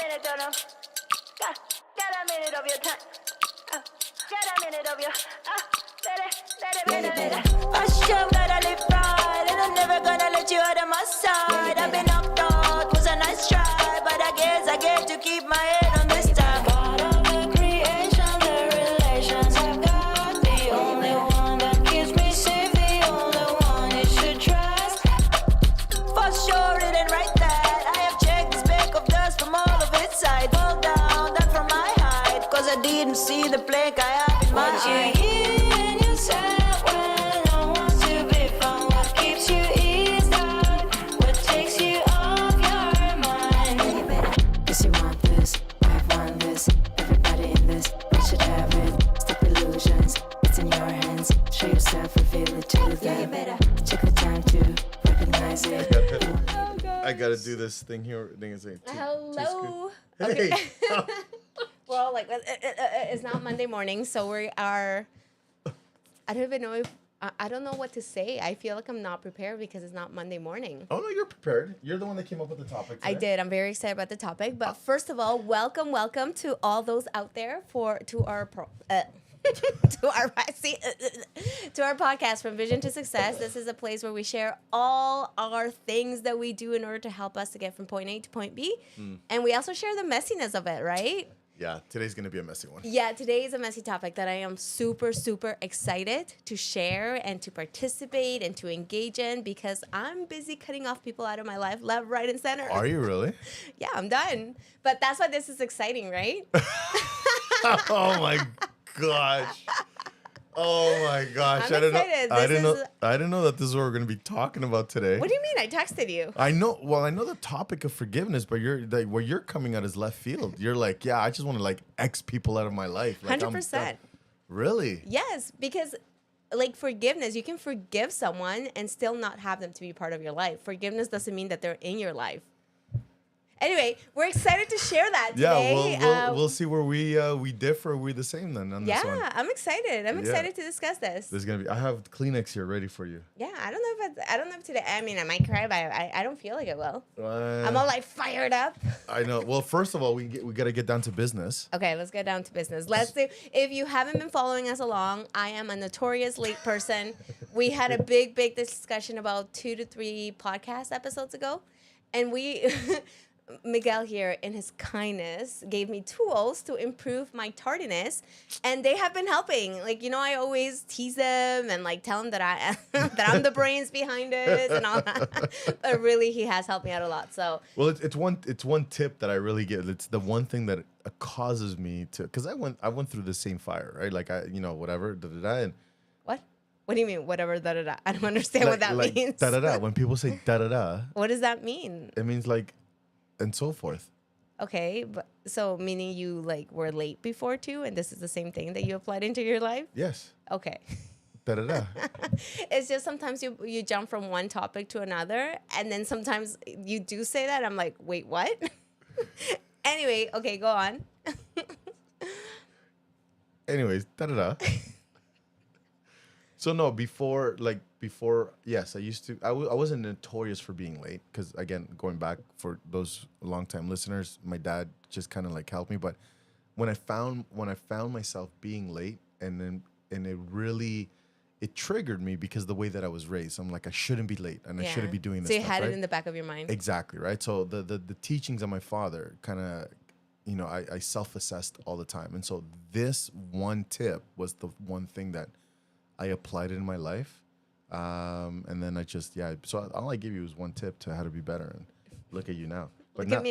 minute, don't know. Got a minute of your time. Got a minute of your. Let it. I show that I live right, and I'm never gonna let you out of my sight. I've been knocked out, was a nice try, but I guess I get to keep my head on this time. God of the creation, the relations I've got, the only one that keeps me safe, the only one you should trust. For sure, it ain't right that I have checked the speck of dust from all of its side. Fall down from my height, cause I didn't see the plank I have in my eye. I gotta do this thing here. Hello. Hey. Well, like it's not Monday morning, so we are. I don't even know if I don't know what to say. I feel like I'm not prepared because it's not Monday morning. Oh no, you're prepared. You're the one that came up with the topic today. I did. I'm very excited about the topic. But first of all, welcome to all those out there to our podcast From Vision to Success. This is a place where we share all our things that we do in order to help us to get from point A to point B. And we also share the messiness of it, right? Yeah, today's going to be a messy one. Yeah, today is a messy topic that I am super, super excited to share and to participate and to engage in because I'm busy cutting off people out of my life, left, right, and center. Are you really? Yeah, I'm done. But that's why this is exciting, right? Oh, my gosh. Oh my gosh! I'm excited. I didn't know that this is what we're going to be talking about today. What do you mean? I texted you. I know. Well, I know the topic of forgiveness, but where you're coming at is left field. You're like, yeah, I just want to like X people out of my life. Like, 100%. Really? Yes, because like forgiveness, you can forgive someone and still not have them to be part of your life. Forgiveness doesn't mean that they're in your life. Anyway, we're excited to share that today. Yeah, we'll see where we differ. Or we're the same then on this one. Yeah, I'm excited. I'm excited to discuss this. There's gonna be. I have Kleenex here ready for you. Yeah, I don't know if today. I mean, I might cry, but I don't feel like it will. I'm all like fired up. I know. Well, first of all, we gotta get down to business. Okay, let's get down to business. Let's do. If you haven't been following us along, I am a notorious late person. We had a big discussion about 2 to 3 podcast episodes ago, and we. Miguel here, in his kindness, gave me tools to improve my tardiness, and they have been helping. Like, you know, I always tease them and like tell him that I'm the brains behind it and all that. But really, he has helped me out a lot. So well, it's one tip that I really get. It's the one thing that causes me to, because I went through the same fire, right? Like whatever and what do you mean whatever I don't understand what that means. When people say what does that mean? It means like. And so forth. Okay, but so meaning you like were late before too, and this is the same thing that you applied into your life? Yes. Okay. It's just sometimes you jump from one topic to another, and then sometimes you do say that. I'm like, wait, what? Anyway, okay, go on. Anyways, So no, before, yes, I used to. I wasn't notorious for being late because, again, going back for those longtime listeners, my dad just kind of like helped me. But when I found myself being late, and it triggered me because the way that I was raised. I'm like, I shouldn't be late, and I shouldn't be doing this. So you stuff, had right? it in the back of your mind. Exactly, right. So the teachings of my father kind of, I self-assessed all the time, and so this one tip was the one thing that I applied it in my life, and then so all I gave you was one tip to how to be better, and look at you now. Look at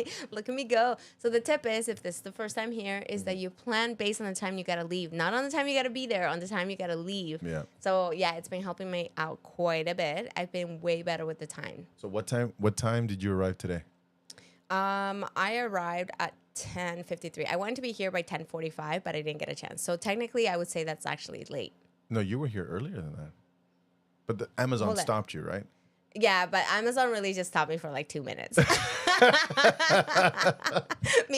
me go. So the tip is, if this is the first time here, is that you plan based on the time you gotta leave, not on the time you gotta be there, on the time you gotta leave. Yeah. So yeah, it's been helping me out quite a bit. I've been way better with the time. So what time did you arrive today? I arrived at 10:53. I wanted to be here by 10:45, but I didn't get a chance. So technically, I would say that's actually late. No, you were here earlier than that. But the Amazon stopped you, right? Yeah, but Amazon really just stopped me for like 2 minutes. Me,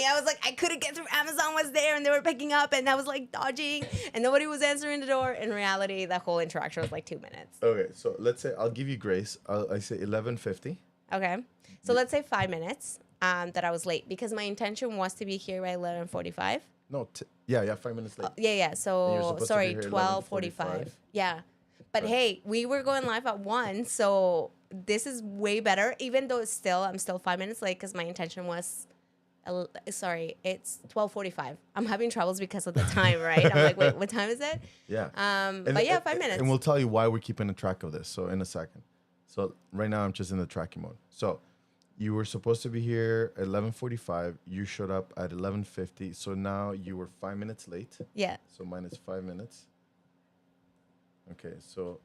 I was like, I couldn't get through. Amazon was there and they were picking up and I was like dodging and nobody was answering the door. In reality, the whole interaction was like 2 minutes. Okay, so let's say I'll give you grace. I say 11:50. Okay. So let's say 5 minutes that I was late because my intention was to be here by 11:45. No, yeah, 5 minutes late. Yeah. you're So supposed to sorry, be here at 12:45. 11:45. Yeah. But Right. hey, we were going live at 1, so this is way better. Even though I'm still 5 minutes late because my intention was. Sorry, it's 12:45. I'm having troubles because of the time, right? I'm like, wait, what time is it? Yeah. But yeah, 5 minutes. And we'll tell you why we're keeping a track of this. So in a second. So right now I'm just in the tracking mode. So you were supposed to be here at 11:45. You showed up at 11:50. So now you were 5 minutes late. Yeah. So minus 5 minutes. Okay, so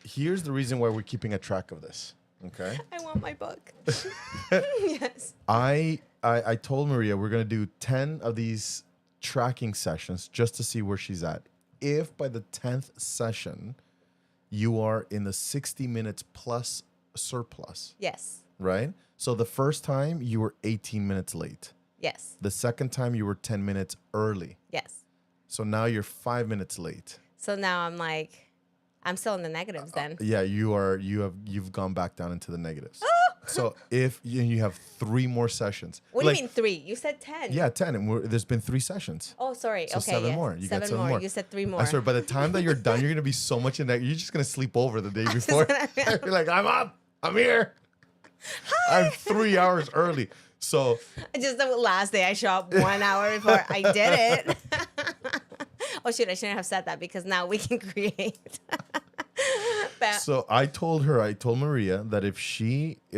here's the reason why we're keeping a track of this. Okay. I want my book. Yes. I told Maria we're gonna do 10 of these tracking sessions just to see where she's at. If by the 10th session you are in the 60 minutes plus surplus, Yes. right? So the first time you were 18 minutes late. Yes. The second time you were 10 minutes early. Yes. So now you're 5 minutes late. So now I'm like, I'm still in the negatives then. Yeah, you've gone back down into the negatives. So if you have 3 more sessions. What do you mean 3? You said 10. Yeah, 10. And there's been 3 sessions. Oh, sorry. So okay. 7 yes. more. You got 7 more. You said 3 more. I swear, by the time that you're done, you're gonna be so much in that you're just gonna sleep over the day before. You're like, I'm up. I'm here. I'm 3 hours early. So Just the last day I show up 1 hour before I did it. Oh shoot, I shouldn't have said that because now we can create. But So I told Maria that if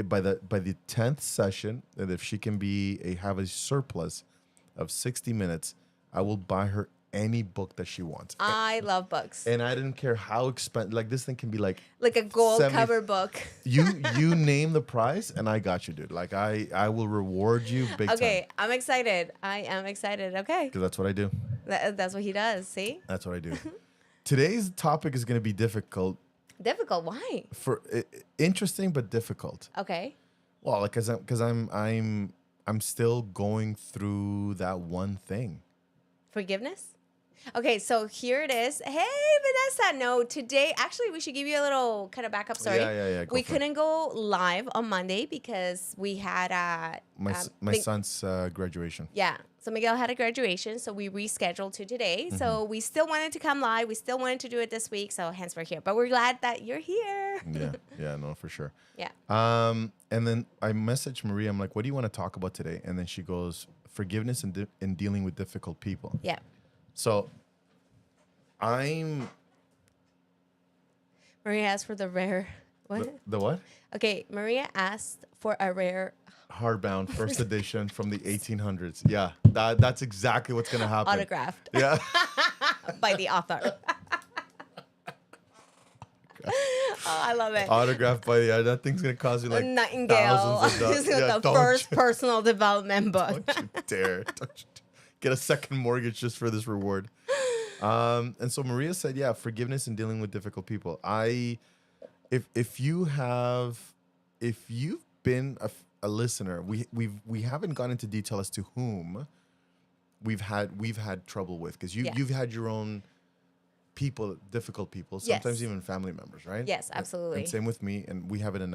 by the 10th session, that if she can have a surplus of 60 minutes, I will buy her any book that she wants. I love books. And I didn't care how expensive. Like this thing can be like Like a gold 70 cover book. you name the price and I got you, dude. Like I will reward you big time. Okay, I'm excited. I am excited. Okay. Because that's what I do. That's what he does. See? That's what I do. Today's topic is going to be difficult. Difficult. Why? Interesting but difficult. Okay. Well, like because I'm still going through that one thing. Forgiveness? Okay, so here it is. Hey, Vanessa. No, today, actually, we should give you a little kind of backup story. Yeah. We couldn't go live on Monday because we had My son's graduation. Yeah. So Miguel had a graduation, so we rescheduled to today. Mm-hmm. So we still wanted to come live. We still wanted to do it this week. So hence we're here. But we're glad that you're here. Yeah, no, for sure. Yeah. And then I messaged Maria. I'm like, what do you want to talk about today? And then she goes, forgiveness and dealing with difficult people. Yeah. So Maria asked for the rare. What? The what? Okay, Maria asked for a rare Hardbound first edition from the 1800s. Yeah, that's exactly what's gonna happen. autographed Yeah. by the author. Oh, I love it. Autographed by that thing's gonna cost you like Nightingale. thousands of dollars. Just the don't first you- personal development book. Don't you dare. Don't you get a second mortgage just for this reward. And so Maria said, yeah, forgiveness and dealing with difficult people. If you've been a listener, we haven't gone into detail as to whom we've had trouble with, because you've had your own people, difficult people, sometimes even family members, right? Yes, absolutely. And same with me, and we haven't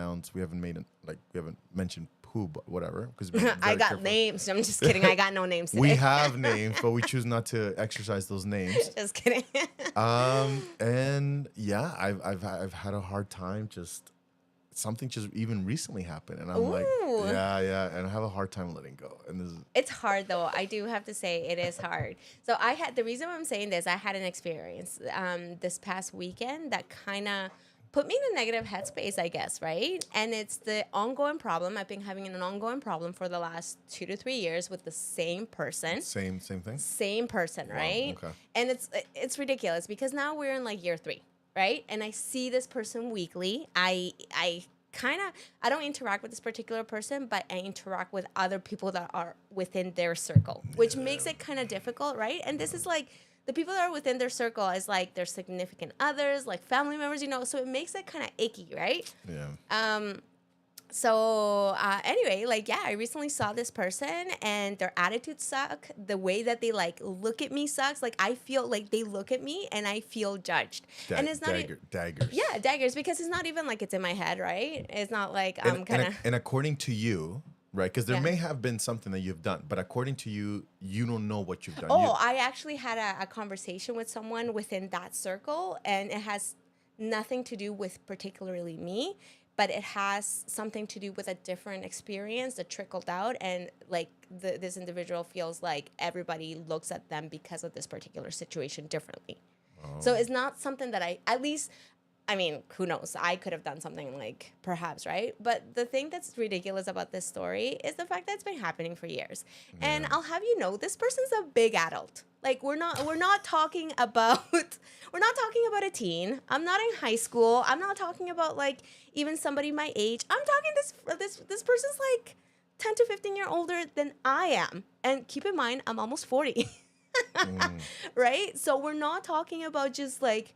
mentioned who, but whatever. Because I got names. I'm just kidding. I got no names today. We have names, but we choose not to exercise those names. Just kidding. And yeah, I've had a hard time. Something just even recently happened, and I'm like, yeah, and I have a hard time letting go. And It's hard though. I do have to say it is hard. So the reason why I'm saying this, I had an experience this past weekend that kind of put me in a negative headspace, I guess, right? And it's the ongoing problem. I've been having an ongoing problem for the last 2 to 3 years with the same person. Same thing. Same person, right? Okay. And it's ridiculous because now we're in like year 3, right? And I see this person weekly. I don't interact with this particular person, but I interact with other people that are within their circle, which makes it kind of difficult, right? And this is like the people that are within their circle is like their significant others, like family members, so it makes it kind of icky, right? Yeah. So anyway, like, yeah, I recently saw this person and their attitude suck. The way that they like look at me sucks. Like, I feel like they look at me and I feel judged. And it's not daggers. yeah, daggers, because it's not even like it's in my head, right? It's not like I'm kind of and according to you, right? Because there Yeah. may have been something that you've done, but according to you, you don't know what you've done. Oh, I actually had a conversation with someone within that circle, and it has nothing to do with particularly me, but it has something to do with a different experience that trickled out, and like this individual feels like everybody looks at them because of this particular situation differently. So it's not something that I mean, who knows? I could have done something like perhaps, right? But the thing that's ridiculous about this story is the fact that it's been happening for years. And I'll have you know, this person's a big adult. Like we're not talking about a teen. I'm not in high school. I'm not talking about like even somebody my age. I'm talking this person's like 10 to 15 years older than I am. And keep in mind, I'm almost 40. Right? So we're not talking about just like,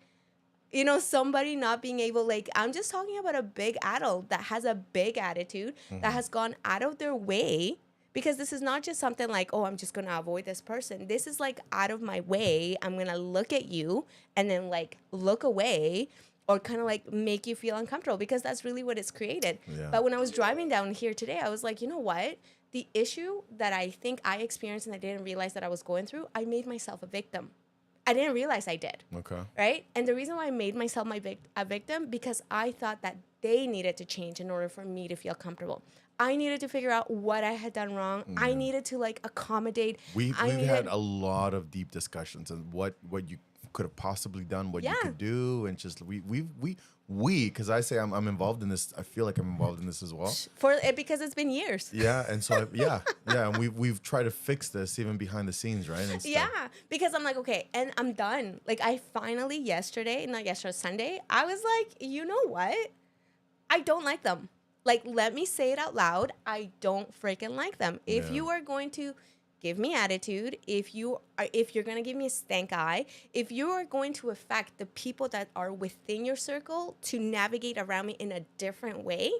you know, somebody not being able, like, I'm just talking about a big adult that has a big attitude, that has gone out of their way, because this is not just something like, oh, I'm just going to avoid this person. This is like out of my way. I'm going to look at you and then like look away, or kind of like make you feel uncomfortable, because that's really what it's created. Yeah. But when I was driving down here today, I was like, you know what? The issue that I think I experienced and I didn't realize that I was going through, I made myself a victim. I didn't realize I did. Okay. Right? And the reason why I made myself a victim, because I thought that they needed to change in order for me to feel comfortable. I needed to figure out what I had done wrong. I needed to like accommodate. We've had a lot of deep discussions on what you could have possibly done, what you could do, and just we because I say I'm involved in this. I feel like I'm involved in this as well. Because it's been years. Yeah, and so and we've tried to fix this even behind the scenes, right? And stuff. Yeah, because I'm like, okay, and I'm done. Like I finally Sunday, I was like, you know what? I don't like them. Like, let me say it out loud. I don't freaking like them. If you are going to give me attitude, if you're going to give me a stank eye, if you are going to affect the people that are within your circle to navigate around me in a different way,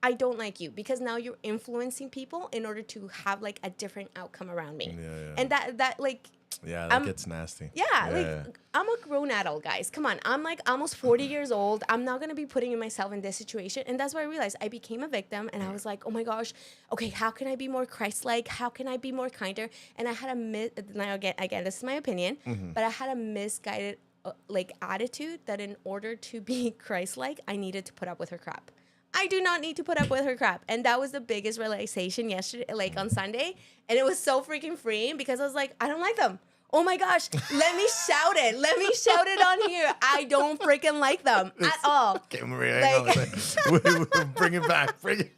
I don't like you, because now you're influencing people in order to have like a different outcome around me. Yeah. And that like, yeah, that gets nasty. Yeah, like I'm a grown adult, guys. Come on. I'm like almost 40 years old. I'm not going to be putting myself in this situation. And that's why I realized I became a victim, and I was like, oh my gosh, okay, how can I be more Christ-like? How can I be more kinder? And I had again, this is my opinion, but I had a misguided like attitude that in order to be Christ-like, I needed to put up with her crap. I do not need to put up with her crap. And that was the biggest realization yesterday, like on Sunday. And it was so freaking freeing, because I was like, I don't like them. Oh my gosh, let me shout it. Let me shout it on here. I don't freaking like them at all. Okay, Maria, bring it back. Bring it.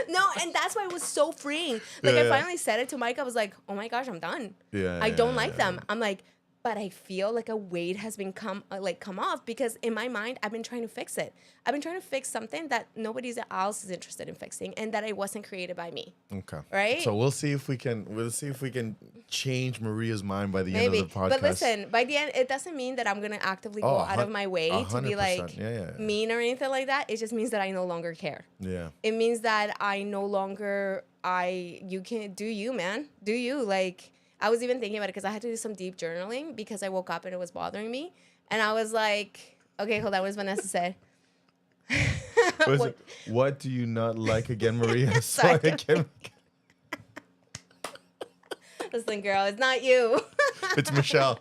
No, and that's why it was so freeing. Like, I finally said it to Mike. I was like, oh my gosh, I'm done. I don't like them. I'm like, but I feel like a weight has been come off, because in my mind, I've been trying to fix it. I've been trying to fix something that nobody else is interested in fixing, and that it wasn't created by me. Okay. Right? So we'll see if we can change Maria's mind by the end of the podcast. But listen, by the end, it doesn't mean that I'm gonna actively go out of my way to be like mean or anything like that. It just means that I no longer care. Yeah. It means that I no longer you can't do you, man. Do you. Like, I was even thinking about it because I had to do some deep journaling, because I woke up and it was bothering me. And I was like, okay, hold on, what does Vanessa say? What do you not like again, Maria? Sorry. Listen, girl, it's not you. It's Michelle.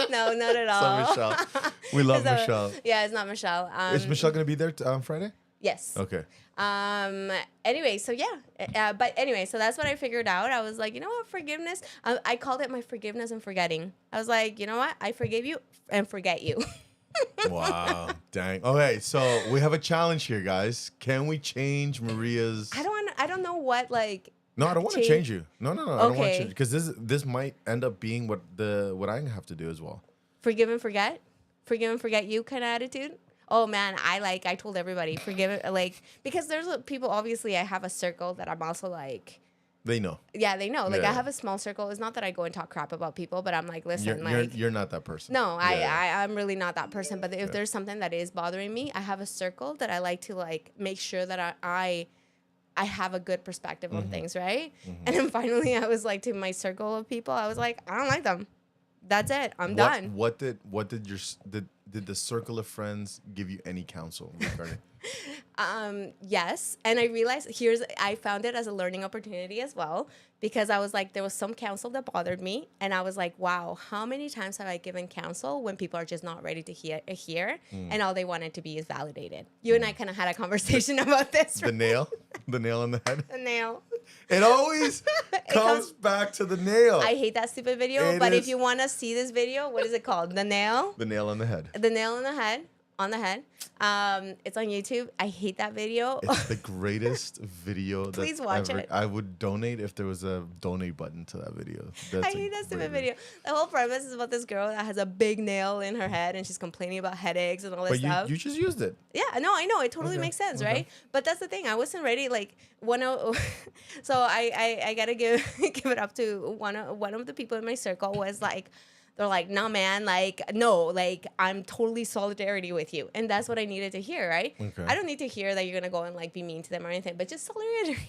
No, not at all. It's not Michelle. We love Michelle. Yeah, it's not Michelle. Is Michelle going to be there on Friday? Yes. Okay. Anyway, so yeah. But anyway, so that's what I figured out. I was like, you know what, forgiveness. I called it my forgiveness and forgetting. I was like, you know what, I forgive you and forget you. Wow. Dang. Okay, so we have a challenge here, guys. Can we change Maria's? I don't know what like. No, I don't want to change you. No. Okay. I don't want to change, because this might end up being what I have to do as well. Forgive and forget you kind of attitude. Oh man, I told everybody forgive it, like, because there's people, obviously I have a circle that I'm also like, They know. Yeah, they know. Like, I Yeah. have a small circle. It's not that I go and talk crap about people, but I'm like, listen, You're not that person. no, Yeah. I'm really not that person. But if there's something that is bothering me, I have a circle that I like to like make sure that I have a good perspective on things, right? And then finally, I was like to my circle of people, I was like, I don't like them. That's it. I'm done. What did did the circle of friends give you any counsel regarding? Yes, and I realized I found it as a learning opportunity as well, because I was like, there was some counsel that bothered me, and I was like, wow, how many times have I given counsel when people are just not ready to hear and all they wanted to be is validated. You and I kind of had a conversation about this. The nail on the head. The nail. It always comes back to the nail. I hate that stupid video, It but is- if you want to see this video, what is it called? The nail. The nail on the head. The nail on the head. On the head. It's on YouTube. I hate that video. It's the greatest video. That's Please watch ever. it. I would donate if there was a donate button to that video. That's I a hate that stupid great video. The whole premise is about this girl that has a big nail in her head and she's complaining about headaches and all this But stuff. you just used it. Yeah, no, I know. It totally Okay, makes sense, okay. right? But that's the thing. I wasn't ready. Like, so I gotta give it up to one of the people in my circle was like, they're like, no, man, like, no, like, I'm totally solidarity with you. And that's what I needed to hear, right? Okay. I don't need to hear that you're going to go and, like, be mean to them or anything, but just solidarity.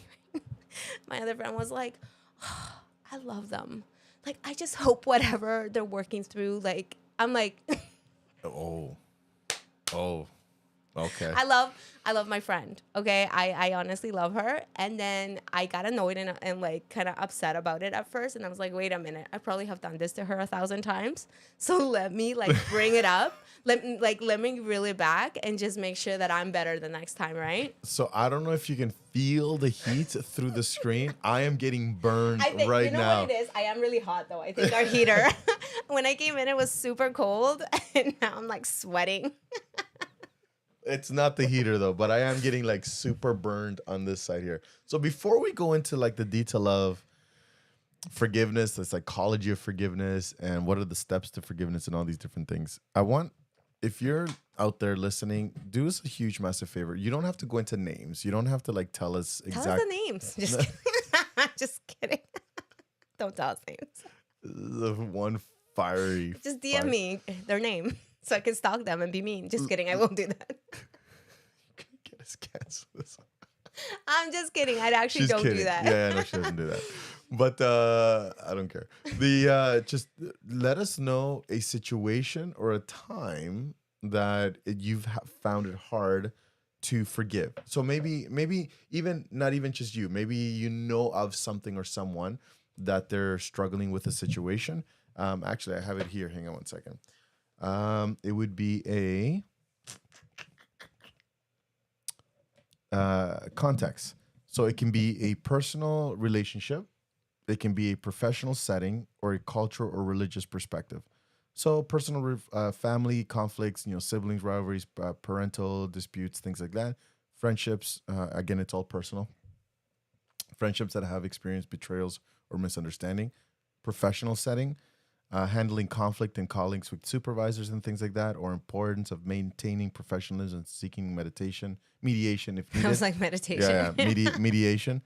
My other friend was like, oh, I love them. Like, I just hope whatever they're working through, like, I'm like... Oh. Okay. I love my friend. Okay, I honestly love her. And then I got annoyed and like kind of upset about it at first. And I was like, wait a minute, I probably have done this to her 1,000 times. So let me like bring it up. Let me reel it back and just make sure that I'm better the next time, right? So I don't know if you can feel the heat through the screen. I am getting burned I think right you know now. what it is. I am really hot though. I think our heater. When I came in, it was super cold, and now I'm like sweating. It's not the heater though, but I am getting like super burned on this side here. So before we go into like the detail of forgiveness, the psychology of forgiveness, and what are the steps to forgiveness and all these different things, I want, if you're out there listening, do us a huge, massive favor. You don't have to go into names. You don't have to like tell us Tell us exactly. the names. Just kidding. Just kidding. Don't tell us names. The one fiery. Just DM me their name so I can stalk them and be mean. Just kidding. I won't do that. Get us canceled. I'm just kidding. I actually don't do that. Yeah, no, she doesn't do that. But I don't care. Just let us know a situation or a time that you've found it hard to forgive. So maybe even not even just you. Maybe you know of something or someone that they're struggling with a situation. Actually, I have it here. Hang on one second. It would be a context. So it can be a personal relationship, it can be a professional setting, or a cultural or religious perspective. So personal, family conflicts, siblings, rivalries, parental disputes, things like that. Friendships, again, it's all personal. Friendships that have experienced betrayals or misunderstanding. Professional setting, handling conflict and colleagues with supervisors and things like that, or importance of maintaining professionalism and seeking mediation if needed. I was like meditation. Yeah, mediation.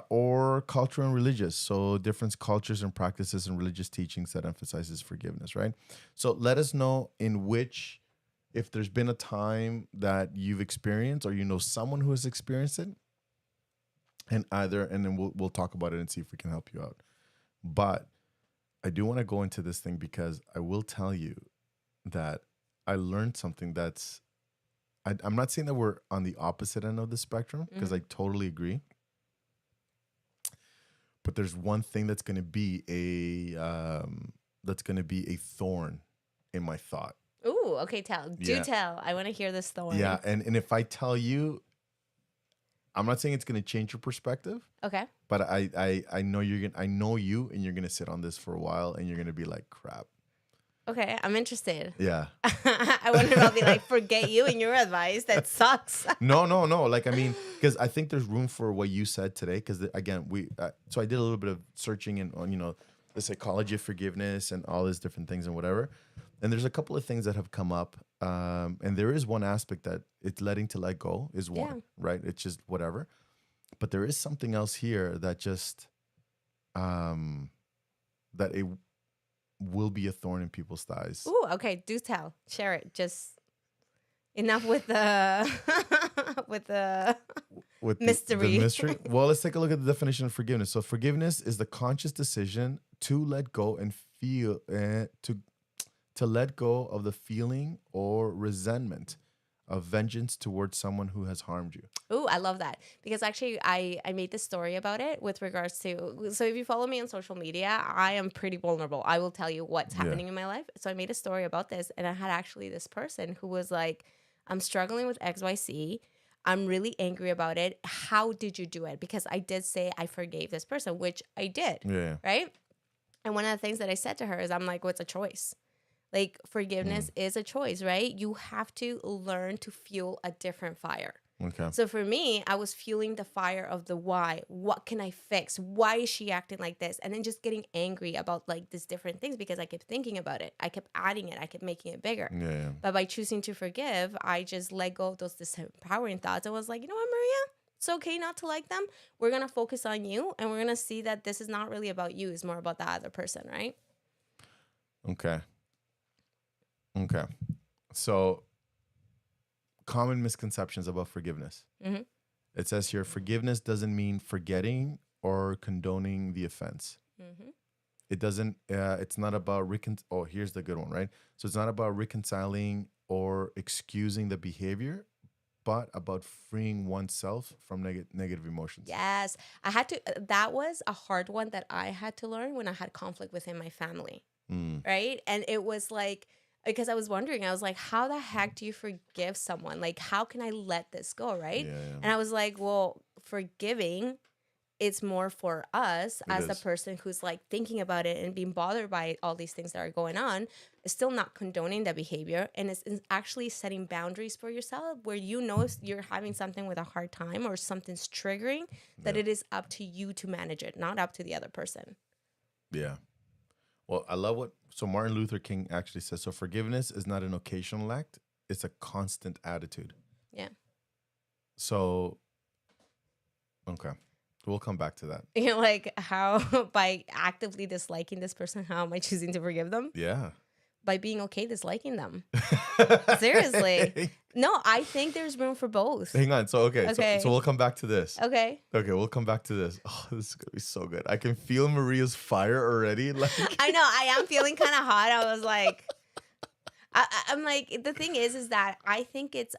Or cultural and religious. So different cultures and practices and religious teachings that emphasizes forgiveness, right? So let us know if there's been a time that you've experienced or you know someone who has experienced it, and then we'll talk about it and see if we can help you out. But I do want to go into this thing because I will tell you that I learned something I'm not saying that we're on the opposite end of the spectrum, because I totally agree. But there's one thing that's going to be a thorn in my thought. Ooh, okay, tell. Yeah. Do tell. I want to hear this story. Yeah, and if I tell you, I'm not saying it's going to change your perspective. Okay. But I know I know you, and you're going to sit on this for a while, and you're going to be like, crap. Okay, I'm interested. Yeah. I wonder if I'll be like, forget you and your advice. That sucks. No. Like, I mean, because I think there's room for what you said today. Because again, so I did a little bit of searching on the psychology of forgiveness and all these different things and whatever. And there's a couple of things that have come up. And there is one aspect that it's letting to let go is one, right? It's just whatever. But there is something else here that just that it will be a thorn in people's thighs. Ooh, okay. Do tell. Share it. Just enough with the with the With mystery. the mystery. Well, let's take a look at the definition of forgiveness. So, forgiveness is the conscious decision to let go and feel to let go of the feeling or resentment of vengeance towards someone who has harmed you. Ooh, I love that. Because actually I made this story about it with regards to, so if you follow me on social media, I am pretty vulnerable. I will tell you what's happening in my life. So I made a story about this, and I had actually this person who was like, I'm struggling with XYZ. I'm really angry about it. How did you do it? Because I did say I forgave this person, which I did. Yeah. Right? And one of the things that I said to her is, I'm like, what's a choice? Like, forgiveness is a choice, right? You have to learn to fuel a different fire. Okay. So for me, I was fueling the fire of the why. What can I fix? Why is she acting like this? And then just getting angry about like these different things because I kept thinking about it. I kept adding it. I kept making it bigger. Yeah. But by choosing to forgive, I just let go of those disempowering thoughts. I was like, you know what, Maria? It's okay not to like them. We're going to focus on you, and we're going to see that this is not really about you. It's more about the other person, right? Okay. So, common misconceptions about forgiveness. Mm-hmm. It says here, forgiveness doesn't mean forgetting or condoning the offense. Mm-hmm. It doesn't, it's not about, here's the good one, right? So it's not about reconciling or excusing the behavior, but about freeing oneself from negative emotions. Yes. I had to, that was a hard one that I had to learn when I had conflict within my family. Right? And it was like, because I was wondering, I was like, how the heck do you forgive someone? Like, how can I let this go? Right? Yeah. And I was like, well, forgiving, it's more for us as the is. person who's like thinking about it and being bothered by all these things that are going on. It's still not condoning the behavior, and it's actually setting boundaries for yourself where you know if you're having something with a hard time or something's triggering, that it is up to you to manage it, not up to the other person. Yeah. Well, I love so Martin Luther King actually says, so forgiveness is not an occasional act, it's a constant attitude. Yeah. So, okay. We'll come back to that. You're like, how, by actively disliking this person, how am I choosing to forgive them? Yeah. By being okay disliking them. Seriously. No, I think there's room for both. Hang on. So, okay. So we'll come back to this. Okay. Okay, we'll come back to this. Oh, this is going to be so good. I can feel Maria's fire already. Like I know. I am feeling kind of hot. I was like, I'm like, the thing is that I think it's,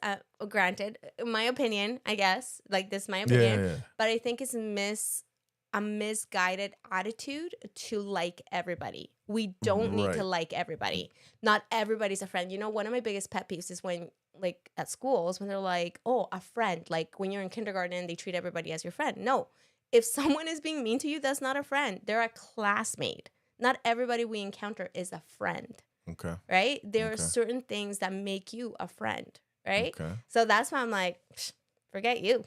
granted, in my opinion, I guess, like this is my opinion, Yeah. but I think it's a misguided attitude to like everybody. We don't need to like everybody. Not everybody's a friend. You know, one of my biggest pet peeves is when, like, at schools, when they're like, oh, a friend. Like, when you're in kindergarten, they treat everybody as your friend. No. If someone is being mean to you, that's not a friend. They're a classmate. Not everybody we encounter is a friend. Okay. Right? There are certain things that make you a friend. Right? Okay. So that's why I'm like, forget you.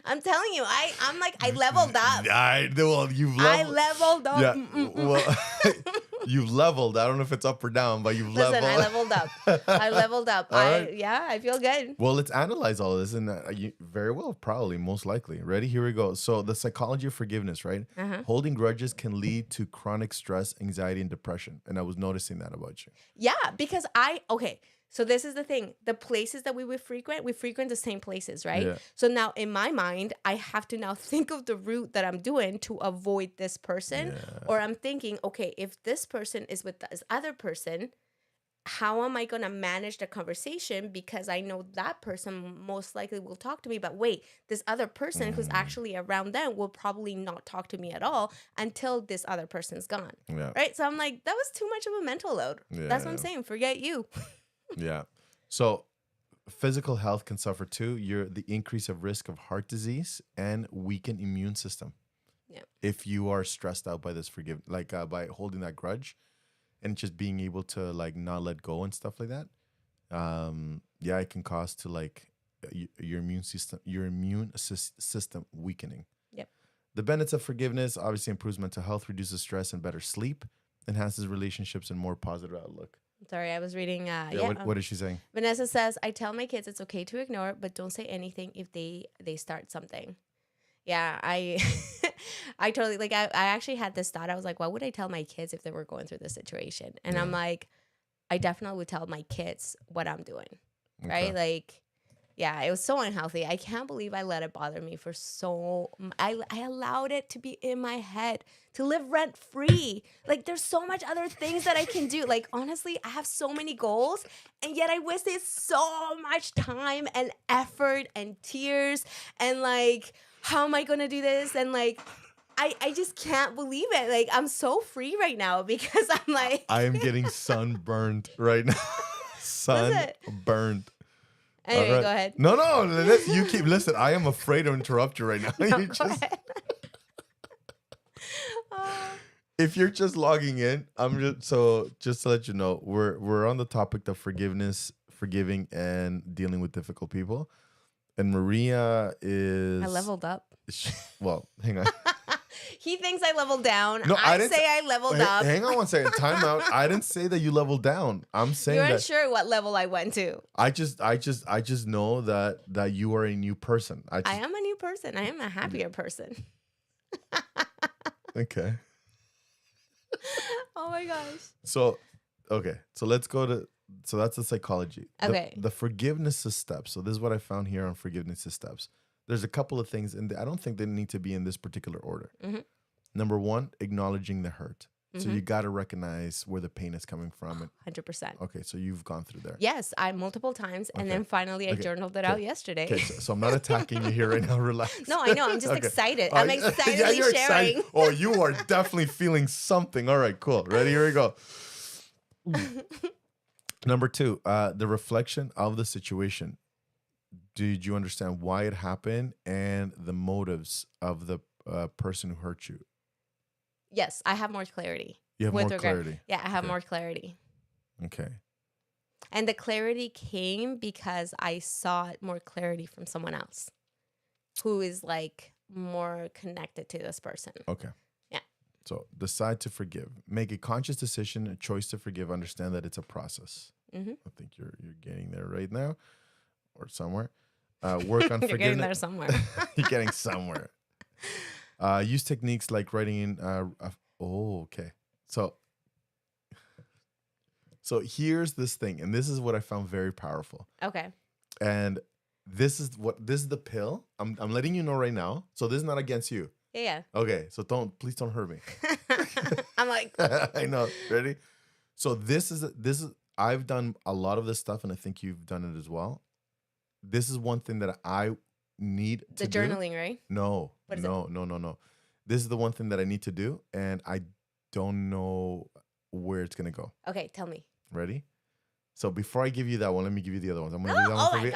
I'm telling you, I'm like, I leveled up. Well, you've leveled. I leveled up. Yeah. Well, you've leveled. I don't know if it's up or down, but you've leveled. Listen, I leveled up. I leveled up. Right. I feel good. Well, let's analyze all of this, and you very well, probably, most likely. Ready? Here we go. So the psychology of forgiveness, right? Holding grudges can lead to chronic stress, anxiety, and depression. And I was noticing that about you. Yeah, because so this is the thing. The places that we frequent the same places, right? Yeah. So now in my mind, I have to now think of the route that I'm doing to avoid this person. Yeah. Or I'm thinking, okay, if this person is with this other person, how am I going to manage the conversation? Because I know that person most likely will talk to me. But wait, this other person who's actually around them will probably not talk to me at all until this other person's gone. Yeah. Right? So I'm like, that was too much of a mental load. Yeah. That's what I'm saying. Forget you. Yeah. So physical health can suffer too. The increase of risk of heart disease and weakened immune system. Yeah. If you are stressed out by this by holding that grudge and just being able to like not let go and stuff like that. It can cause to like your immune system weakening. Yep. The benefits of forgiveness obviously improves mental health, reduces stress and better sleep, enhances relationships and more positive outlook. Sorry, I was reading. What is she saying? Vanessa says, I tell my kids it's okay to ignore, but don't say anything if they start something. Yeah, I totally like. I actually had this thought. I was like, what would I tell my kids if they were going through this situation? And I'm like, I definitely would tell my kids what I'm doing, right? Okay. Like, yeah, it was so unhealthy. I can't believe I let it bother me for I allowed it to be in my head to live rent free. Like, there's so much other things that I can do. Like, honestly, I have so many goals, and yet I wasted so much time and effort and tears and like, how am I gonna do this? And like, I just can't believe it. Like, I'm so free right now because I'm like, I am getting sunburned right now. Sunburned. anyway, All right. go ahead. No, you keep listen. I am afraid to interrupt you right now. You Go just, ahead. if you're just logging in, just to let you know, we're on the topic of forgiveness, forgiving, and dealing with difficult people. And Maria is I leveled up. Well, hang on. He thinks I leveled down. No, I I didn't say I leveled up. Hang on one second. Time out. I didn't say that you leveled down. I'm saying You're that unsure what level I went to. I just know that you are a new person. I am a new person. I am a happier person. Okay. Oh my gosh. So, okay. So let's go to. So that's the psychology. Okay. The forgiveness is steps. So this is what I found here on forgiveness is steps. There's a couple of things, and I don't think they need to be in this particular order. Mm-hmm. Number one, acknowledging the hurt. So Mhm. you got to recognize where the pain is coming from. 100%. Okay, so you've gone through there. Yes, I multiple times, and Okay. then finally I Okay. journaled it out yesterday. Okay, so I'm not attacking you here right now. Relax. No, I know. I'm just Okay. excited. All I'm right. excitedly Yeah, you're sharing. excited. Oh, you are definitely feeling something. All right, cool. Ready? Here we go. Number two, the reflection of the situation. Did you understand why it happened and the motives of the person who hurt you? Yes, I have more clarity. You have with more regard- clarity. Yeah, I have Okay. more clarity. Okay. And the clarity came because I sought more clarity from someone else who is like more connected to this person. Okay. Yeah. So decide to forgive. Make a conscious decision, a choice to forgive. Understand that it's a process. Mm-hmm. I think you're getting there right now, or somewhere. Work on You're forgiveness. getting there somewhere. You're getting somewhere. Use techniques like writing in. Okay. So here's this thing, and this is what I found very powerful. Okay. And this is the pill. I'm letting you know right now. So this is not against you. Yeah. Okay. So please don't hurt me. I'm like, I know. Ready? So this is I've done a lot of this stuff, and I think you've done it as well. This is one thing that I need to the do. journaling, right? No. What is No. This is the one thing that I need to do, and I don't know where it's gonna go. Okay, tell me. Ready? So before I give you that one, let me give you the other ones. I'm gonna No, leave that one oh for my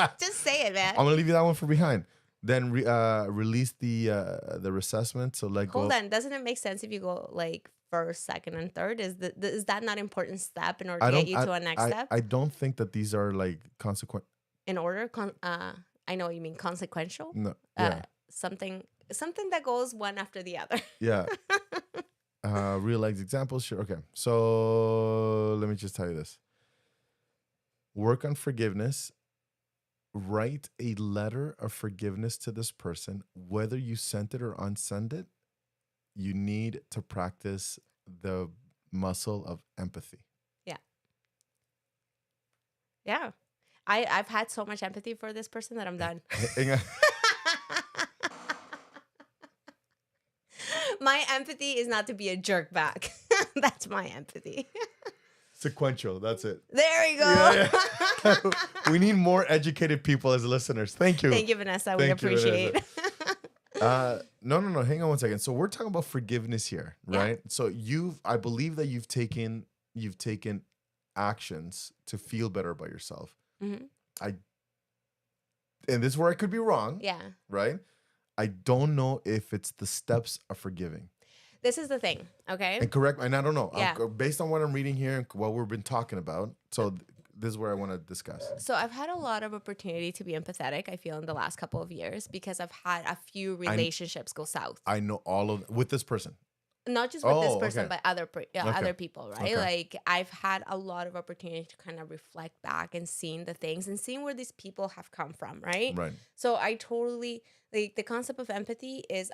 gosh. Just say it, man. I'm gonna leave you that one for behind. Then release the reassessment. So let go. Hold on. Doesn't it make sense if you go like first, second, and third? Is that not an important step in order to get you to a next step? I don't think that these are like consequent. In order, I know what you mean consequential. No. Yeah. Something that goes one after the other. Yeah. Real life examples. Sure. Okay. So let me just tell you this. Work on forgiveness. Write a letter of forgiveness to this person. Whether you sent it or unsend it, you need to practice the muscle of empathy. Yeah. Yeah. I've had so much empathy for this person that I'm done. My empathy is not to be a jerk back. That's my empathy. Sequential. That's it. There we go. Yeah. We need more educated people as listeners. Thank you. Thank you, Vanessa. We Thank you, appreciate it. No. Hang on one second. So we're talking about forgiveness here, right? Yeah. So I believe that you've taken actions to feel better about yourself. Mm-hmm. And this is where I could be wrong. Yeah. Right? I don't know if it's the steps of forgiving. This is the thing, okay? And correct, and I don't know. Yeah. Based on what I'm reading here and what we've been talking about, so this is where I want to discuss. So I've had a lot of opportunity to be empathetic, I feel, in the last couple of years because I've had a few relationships go south. I know all of with this person. not just with this Oh, person, okay. but other other people, right? Okay. Like I've had a lot of opportunity to kind of reflect back and seeing the things and seeing where these people have come from, right? Right. So I totally like the concept of empathy is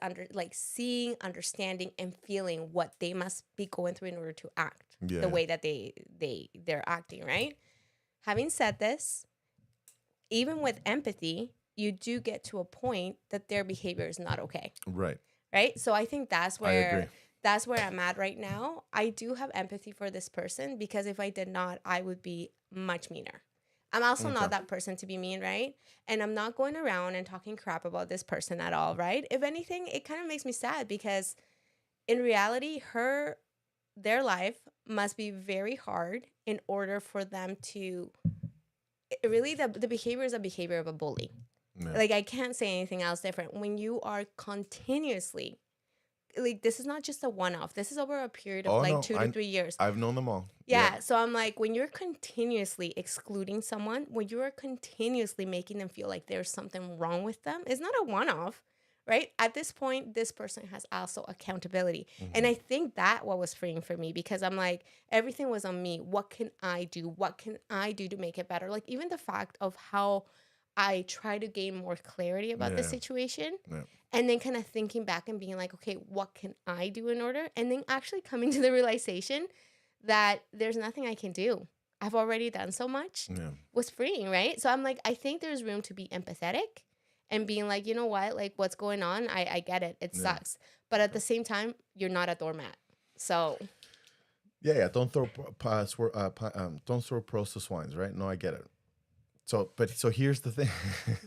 seeing, understanding, and feeling what they must be going through in order to act Yeah. the way that they're acting, right? Having said this, even with empathy, you do get to a point that their behavior is not okay. Right. Right? So I think that's I agree. where I'm at right now. I do have empathy for this person because if I did not, I would be much meaner. I'm also not that person to be mean, right? And I'm not going around and talking crap about this person at all, right? If anything, it kind of makes me sad because in reality, their life must be very hard in order for them to really the behavior is a behavior of a bully. Yeah. Like I can't say anything else different. When you are continuously like this is not just a one-off. This is over a period of no, 2 to 3 years. I've known them all. Yeah. So I'm like, when you're continuously excluding someone, when you are continuously making them feel like there's something wrong with them, it's not a one-off, right? At this point, this person has also accountability. And I think that what was freeing for me because I'm like, everything was on me. What can I do? What can I do to make it better? Like even the fact of how I try to gain more clarity about the situation. Yeah. And then kind of thinking back and being like, okay, what can I do in order? And then actually coming to the realization that there's nothing I can do. I've already done so much. Yeah. Was freeing, right? So I'm like, I think there's room to be empathetic and being like, you know what? Like what's going on? I get it. It sucks. But at the same time, you're not a doormat. So Yeah. Don't throw don't throw pearls to swines, right? No, I get it. So here's the thing.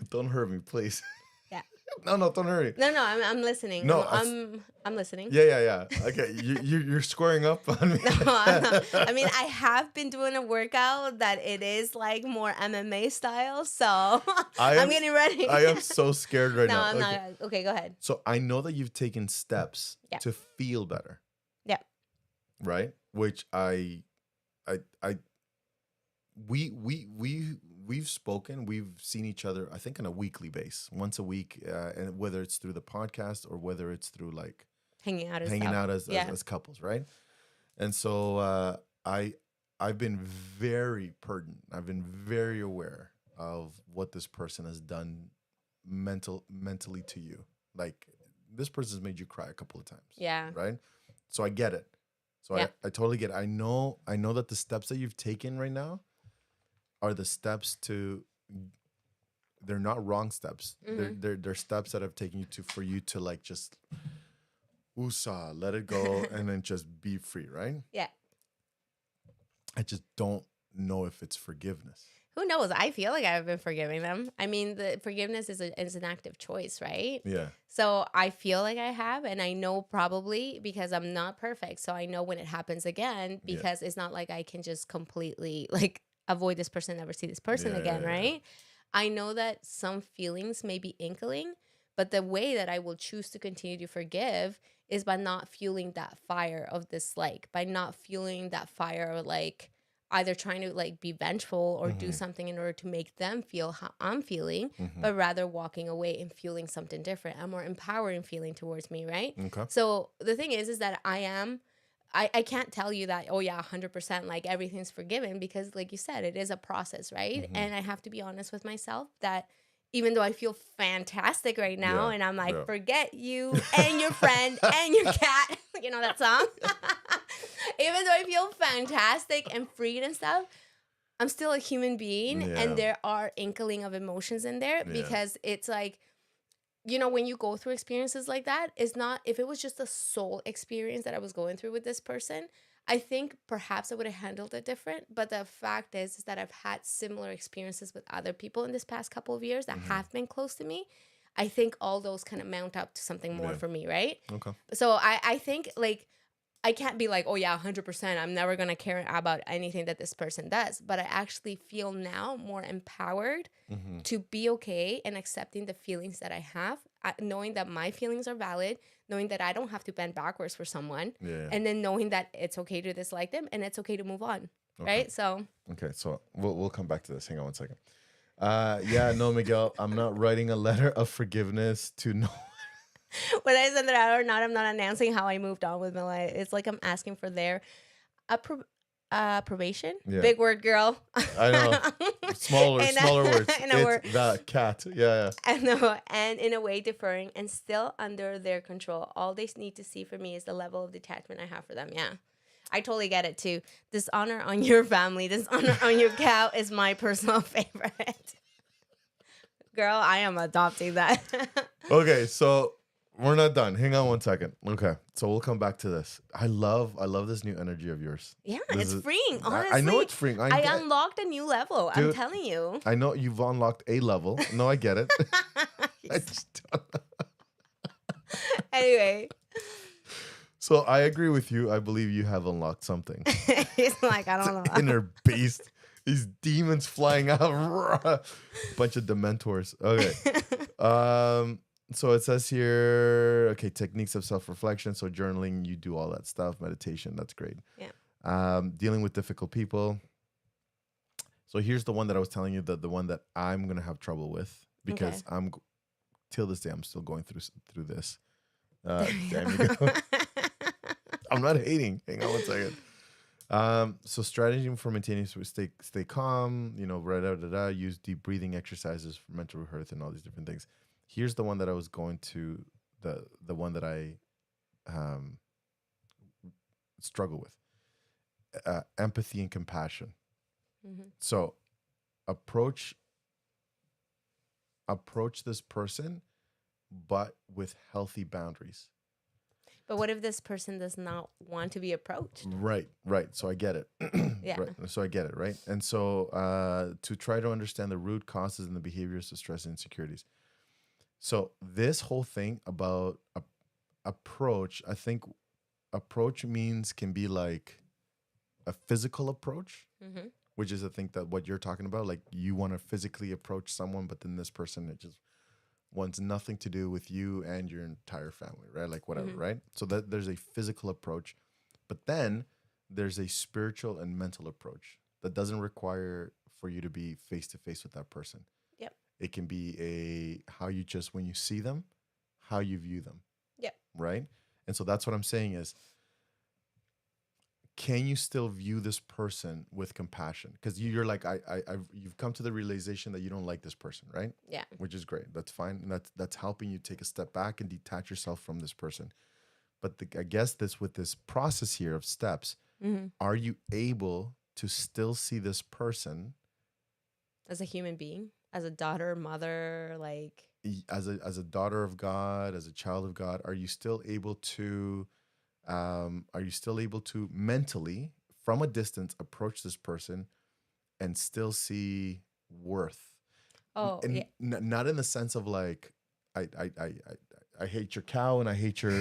Don't hurt me, please. yeah. No, don't hurry. No, I'm listening. No, I'm listening. Yeah. Okay, you're squaring up on me. No, I'm not. I mean, I have been doing a workout that it is like more MMA style, so I'm getting ready. I am so scared right now. No, I'm not. Okay, go ahead. So I know that you've taken steps Yeah. to feel better. Yeah. Right? Which we've spoken, we've seen each other, I think on a weekly basis, once a week, and whether it's through the podcast or whether it's through like hanging out as couples, right? And so I've been very pertinent. I've been very aware of what this person has done mentally to you. Like this person's made you cry a couple of times. Yeah. Right? So I get it. So I totally get it. I know that the steps that you've taken right now are the steps they're not wrong steps. They're steps that have taken you for you to like just let it go and then just be free, right? Yeah. I just don't know if it's forgiveness. Who knows? I feel like I've been forgiving them. I mean, the forgiveness is an active choice, right? Yeah. So I feel like I have, and I know probably because I'm not perfect. So I know when it happens again because it's not like I can just completely like avoid this person, never see this person again, right? I know that some feelings may be inkling, but the way that I will choose to continue to forgive is by not fueling that fire of dislike, by not fueling that fire of like either trying to like be vengeful or do something in order to make them feel how I'm feeling, but rather walking away and feeling something different, a more empowering feeling towards me, right? Okay. So the thing is that I can't tell you that, 100% like everything's forgiven because like you said, it is a process, right? And I have to be honest with myself that even though I feel fantastic right now and I'm like, forget you and your friend and your cat, you know that song? Even though I feel fantastic and freed and stuff, I'm still a human being and there are inkling of emotions in there because it's like, you know, when you go through experiences like that, it's not, if it was just a soul experience that I was going through with this person, I think perhaps I would have handled it different. But the fact is that I've had similar experiences with other people in this past couple of years that have been close to me. I think all those kind of mount up to something more for me, right? Okay. So I think like, I can't be like, 100%. I'm never going to care about anything that this person does. But I actually feel now more empowered to be okay and accepting the feelings that I have, knowing that my feelings are valid, knowing that I don't have to bend backwards for someone, and then knowing that it's okay to dislike them and it's okay to move on, right? So. Okay, so we'll come back to this. Hang on one second. No, Miguel, I'm not writing a letter of forgiveness to no Whether I send it out or not, I'm not announcing how I moved on with my life. It's like I'm asking for their approbation. Yeah. Big word, girl. I know. Smaller words. In a word. That cat. Yeah. And in a way deferring and still under their control. All they need to see for me is the level of detachment I have for them. Yeah. I totally get it too. Dishonor on your family, dishonor on your cow is my personal favorite. Girl, I am adopting that. Okay, so we're not done. Hang on one second. Okay, so we'll come back to this. I love this new energy of yours. Yeah, This it's is- freeing. Honestly, I know it's freeing. I unlocked a new level. I'm Dude, telling you. I know you've unlocked a level. No, I get it. I just don't. Anyway, So I agree with you. I believe you have unlocked something. he's like, I don't know. Inner beast. These demons flying out. Bunch of dementors. Okay. So it says here, okay, techniques of self-reflection. So journaling, you do all that stuff. Meditation, that's great. Yeah. Dealing with difficult people. So here's the one that I was telling you, the one that I'm gonna have trouble with because till this day I'm still going through this. Damn you go. I'm not hating. Hang on one second. So strategy for maintaining stay calm, use deep breathing exercises for mental health and all these different things. Here's the one that I was going to, the one that I struggle with. Empathy and compassion. Mm-hmm. So approach this person, but with healthy boundaries. But what if this person does not want to be approached? Right. So I get it. Yeah. Right. So I get it, right? And so to try to understand the root causes and the behaviors of stress and insecurities. So this whole thing about approach, I think approach can be like a physical approach, Mm-hmm. which is I think that what you're talking about, like you want to physically approach someone, but then this person, it just wants nothing to do with you and your entire family, right? Like whatever, right? So that there's a physical approach, but then there's a spiritual and mental approach that doesn't require for you to be face to face with that person. Yep. It can be how you just, when you see them, how you view them. Yep. Right? And so that's what I'm saying is, can you still view this person with compassion? Because you're like, you've come to the realization that you don't like this person, right? Yeah. Which is great. That's fine. And that's helping you take a step back and detach yourself from this person. But I guess with this process here of steps, are you able to still see this person As a human being, as a daughter, mother, like as a daughter of God, as a child of God? Are you still able to mentally from a distance approach this person and still see worth? And not in the sense of like, I hate your cow and I hate your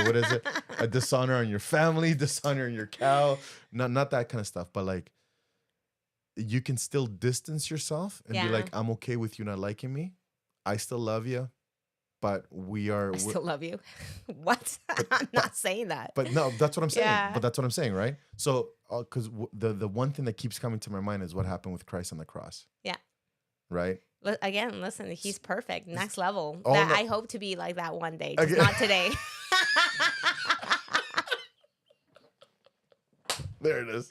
what is it? A dishonor on your family, dishonor on your cow. Not that kind of stuff, but like you can still distance yourself and be like, I'm okay with you not liking me. I still love you. But I still love you. What? I'm not saying that. But no, that's what I'm saying. Yeah. But that's what I'm saying, right? So, because the one thing that keeps coming to my mind is what happened with Christ on the cross. Yeah. Right? Again, listen, he's perfect. Next level. Oh, no. I hope to be like that one day. Just not today. There it is.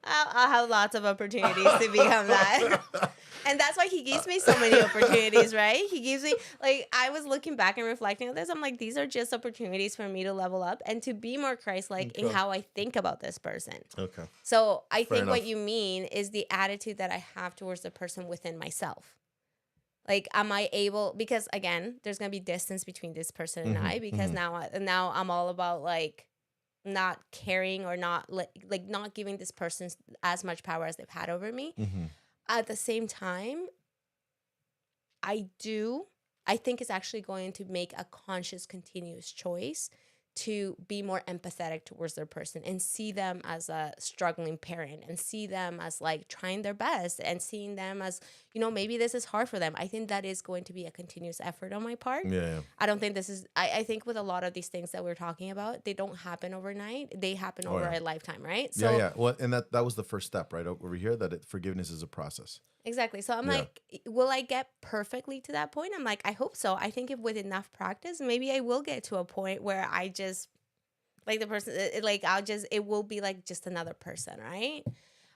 I'll have lots of opportunities to become that. And that's why he gives me so many opportunities, right? He gives me, like, I was looking back and reflecting on this. I'm like, these are just opportunities for me to level up and to be more Christ-like in how I think about this person. Okay. So I think enough. what you mean is the attitude that I have towards the person within myself. Like, am I able, because again, there's going to be distance between this person and I, because now I'm all about like not caring or not like not giving this person as much power as they've had over me. At the same time, I think it's actually going to make a conscious, continuous choice to be more empathetic towards their person and see them as a struggling parent and see them as like trying their best and seeing them as, maybe this is hard for them. I think that is going to be a continuous effort on my part. Yeah. I don't think this is, I think with a lot of these things that we're talking about, they don't happen overnight. They happen over a lifetime, right? So Yeah. Well, and that was the first step, right? Over here, that forgiveness is a process. exactly. So I'm like, will I get perfectly to that point? I'm like, I hope so. I think if with enough practice, maybe I will get to a point where I just, like the person, it will be like just another person, right?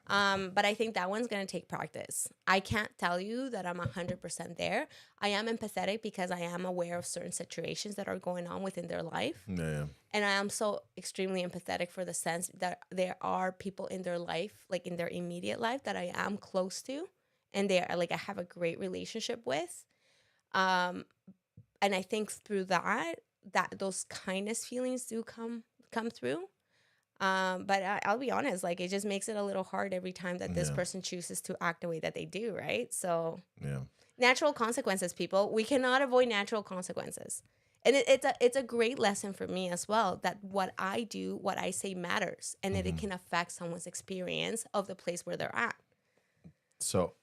But I think that one's going to take practice. I can't tell you that I'm 100% there. I am empathetic because I am aware of certain situations that are going on within their life. Yeah. And I am so extremely empathetic for the sense that there are people in their life, like in their immediate life, that I am close to. And they are like, I have a great relationship with. And I think through that those kindness feelings do come through. But I'll be honest, like it just makes it a little hard every time that this person chooses to act the way that they do, right? So natural consequences, people. We cannot avoid natural consequences. And it's a great lesson for me as well, that what I do, what I say matters, and that it can affect someone's experience of the place where they're at. So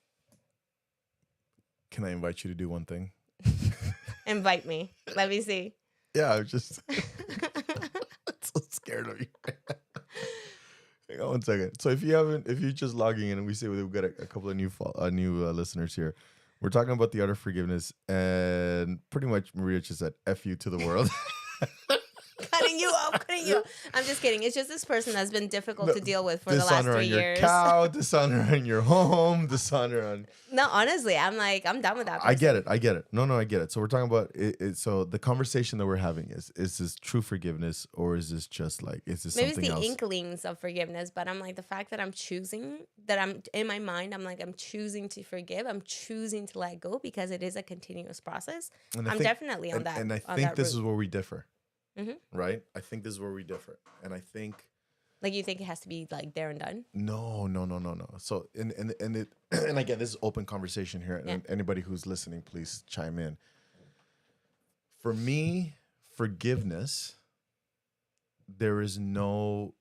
can I invite you to do one thing? Invite me. Let me see. Yeah, I'm just so scared of you. Hang on one second. So if you're just logging in and we say we've got a couple of new listeners here, we're talking about the art of forgiveness, and pretty much Maria just said "F you" to the world. Cutting you off. I'm just kidding. It's just this person that's been difficult to deal with for the last 3 years. Dishonor on your cow, dishonor on your home, dishonor on... No, honestly, I'm done with that person. I get it. No, I get it. So we're talking about it. So the conversation that we're having is this true forgiveness, or is this just like, is this maybe something else? Maybe it's the inklings of forgiveness, but I'm like, the fact that I'm choosing, that I'm in my mind, I'm like, I'm choosing to forgive. I'm choosing to let go because it is a continuous process. I'm definitely on that. And I think this is where we differ. Mm-hmm. Right? I think this is where we differ. And I think... Like, you think it has to be like there and done? No. So, and again, this is open conversation here. Yeah. And anybody who's listening, please chime in. For me, forgiveness, there is no...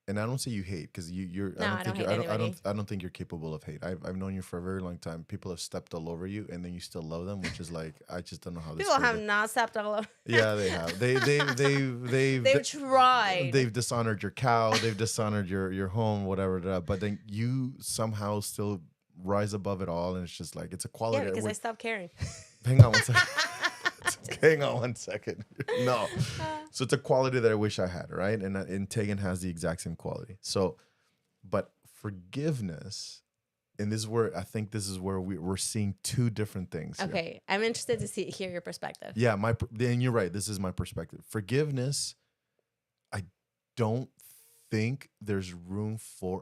And I don't say you hate, because I don't think you're capable of hate. I've known you for a very long time. People have stepped all over you, and then you still love them, which is like, I just don't know how this. People have not stepped all over. Yeah, they have. They've tried. They've dishonored your cow. They've dishonored your home, whatever. But then you somehow still rise above it all, and it's just like, it's a quality. Yeah, because I stopped caring. Hang on one second. Hang on one second. No. So it's a quality that I wish I had, right? And Tegan has the exact same quality. So, but forgiveness, and this is where I think we're seeing two different things. Okay. Here. I'm interested to hear your perspective. Yeah, and you're right. This is my perspective. Forgiveness, I don't think there's room for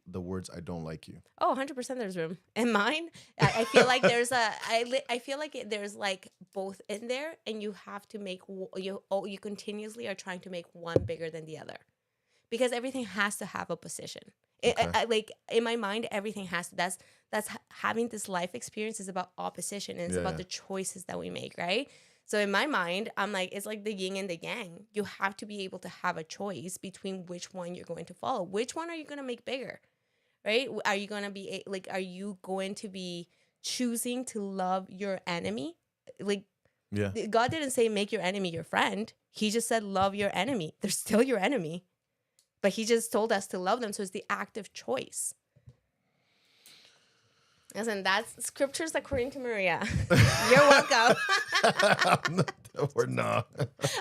the words "I don't like you." Oh, 100% there's room. In mine, I feel like I feel like there's like both in there, and you have to make you continuously are trying to make one bigger than the other, because everything has to have a position. Okay. Like in my mind, everything has to. That's having this life experience is about opposition, and it's about the choices that we make, right? So in my mind, I'm like, it's like the yin and the yang. You have to be able to have a choice between which one you're going to follow. Which one are you going to make bigger, right? Are you going to be like, are you going to be choosing to love your enemy? Like, God didn't say make your enemy your friend. He just said love your enemy. They're still your enemy. But he just told us to love them. So it's the active choice. Listen, that's scriptures according to Maria. You're welcome. We're not.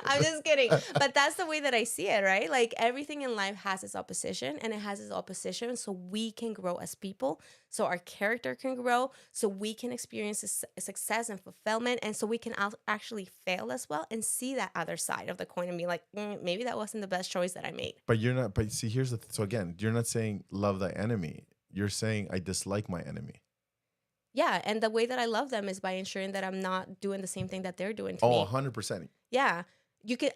I'm just kidding. But that's the way that I see it, right? Like everything in life has its opposition, and it has its opposition so we can grow as people, so our character can grow, so we can experience success and fulfillment, and so we can actually fail as well and see that other side of the coin and be like, maybe that wasn't the best choice that I made. But you're not, but see, here's so again, you're not saying love thy enemy. You're saying I dislike my enemy. Yeah, and the way that I love them is by ensuring that I'm not doing the same thing that they're doing to me. 100%. Yeah.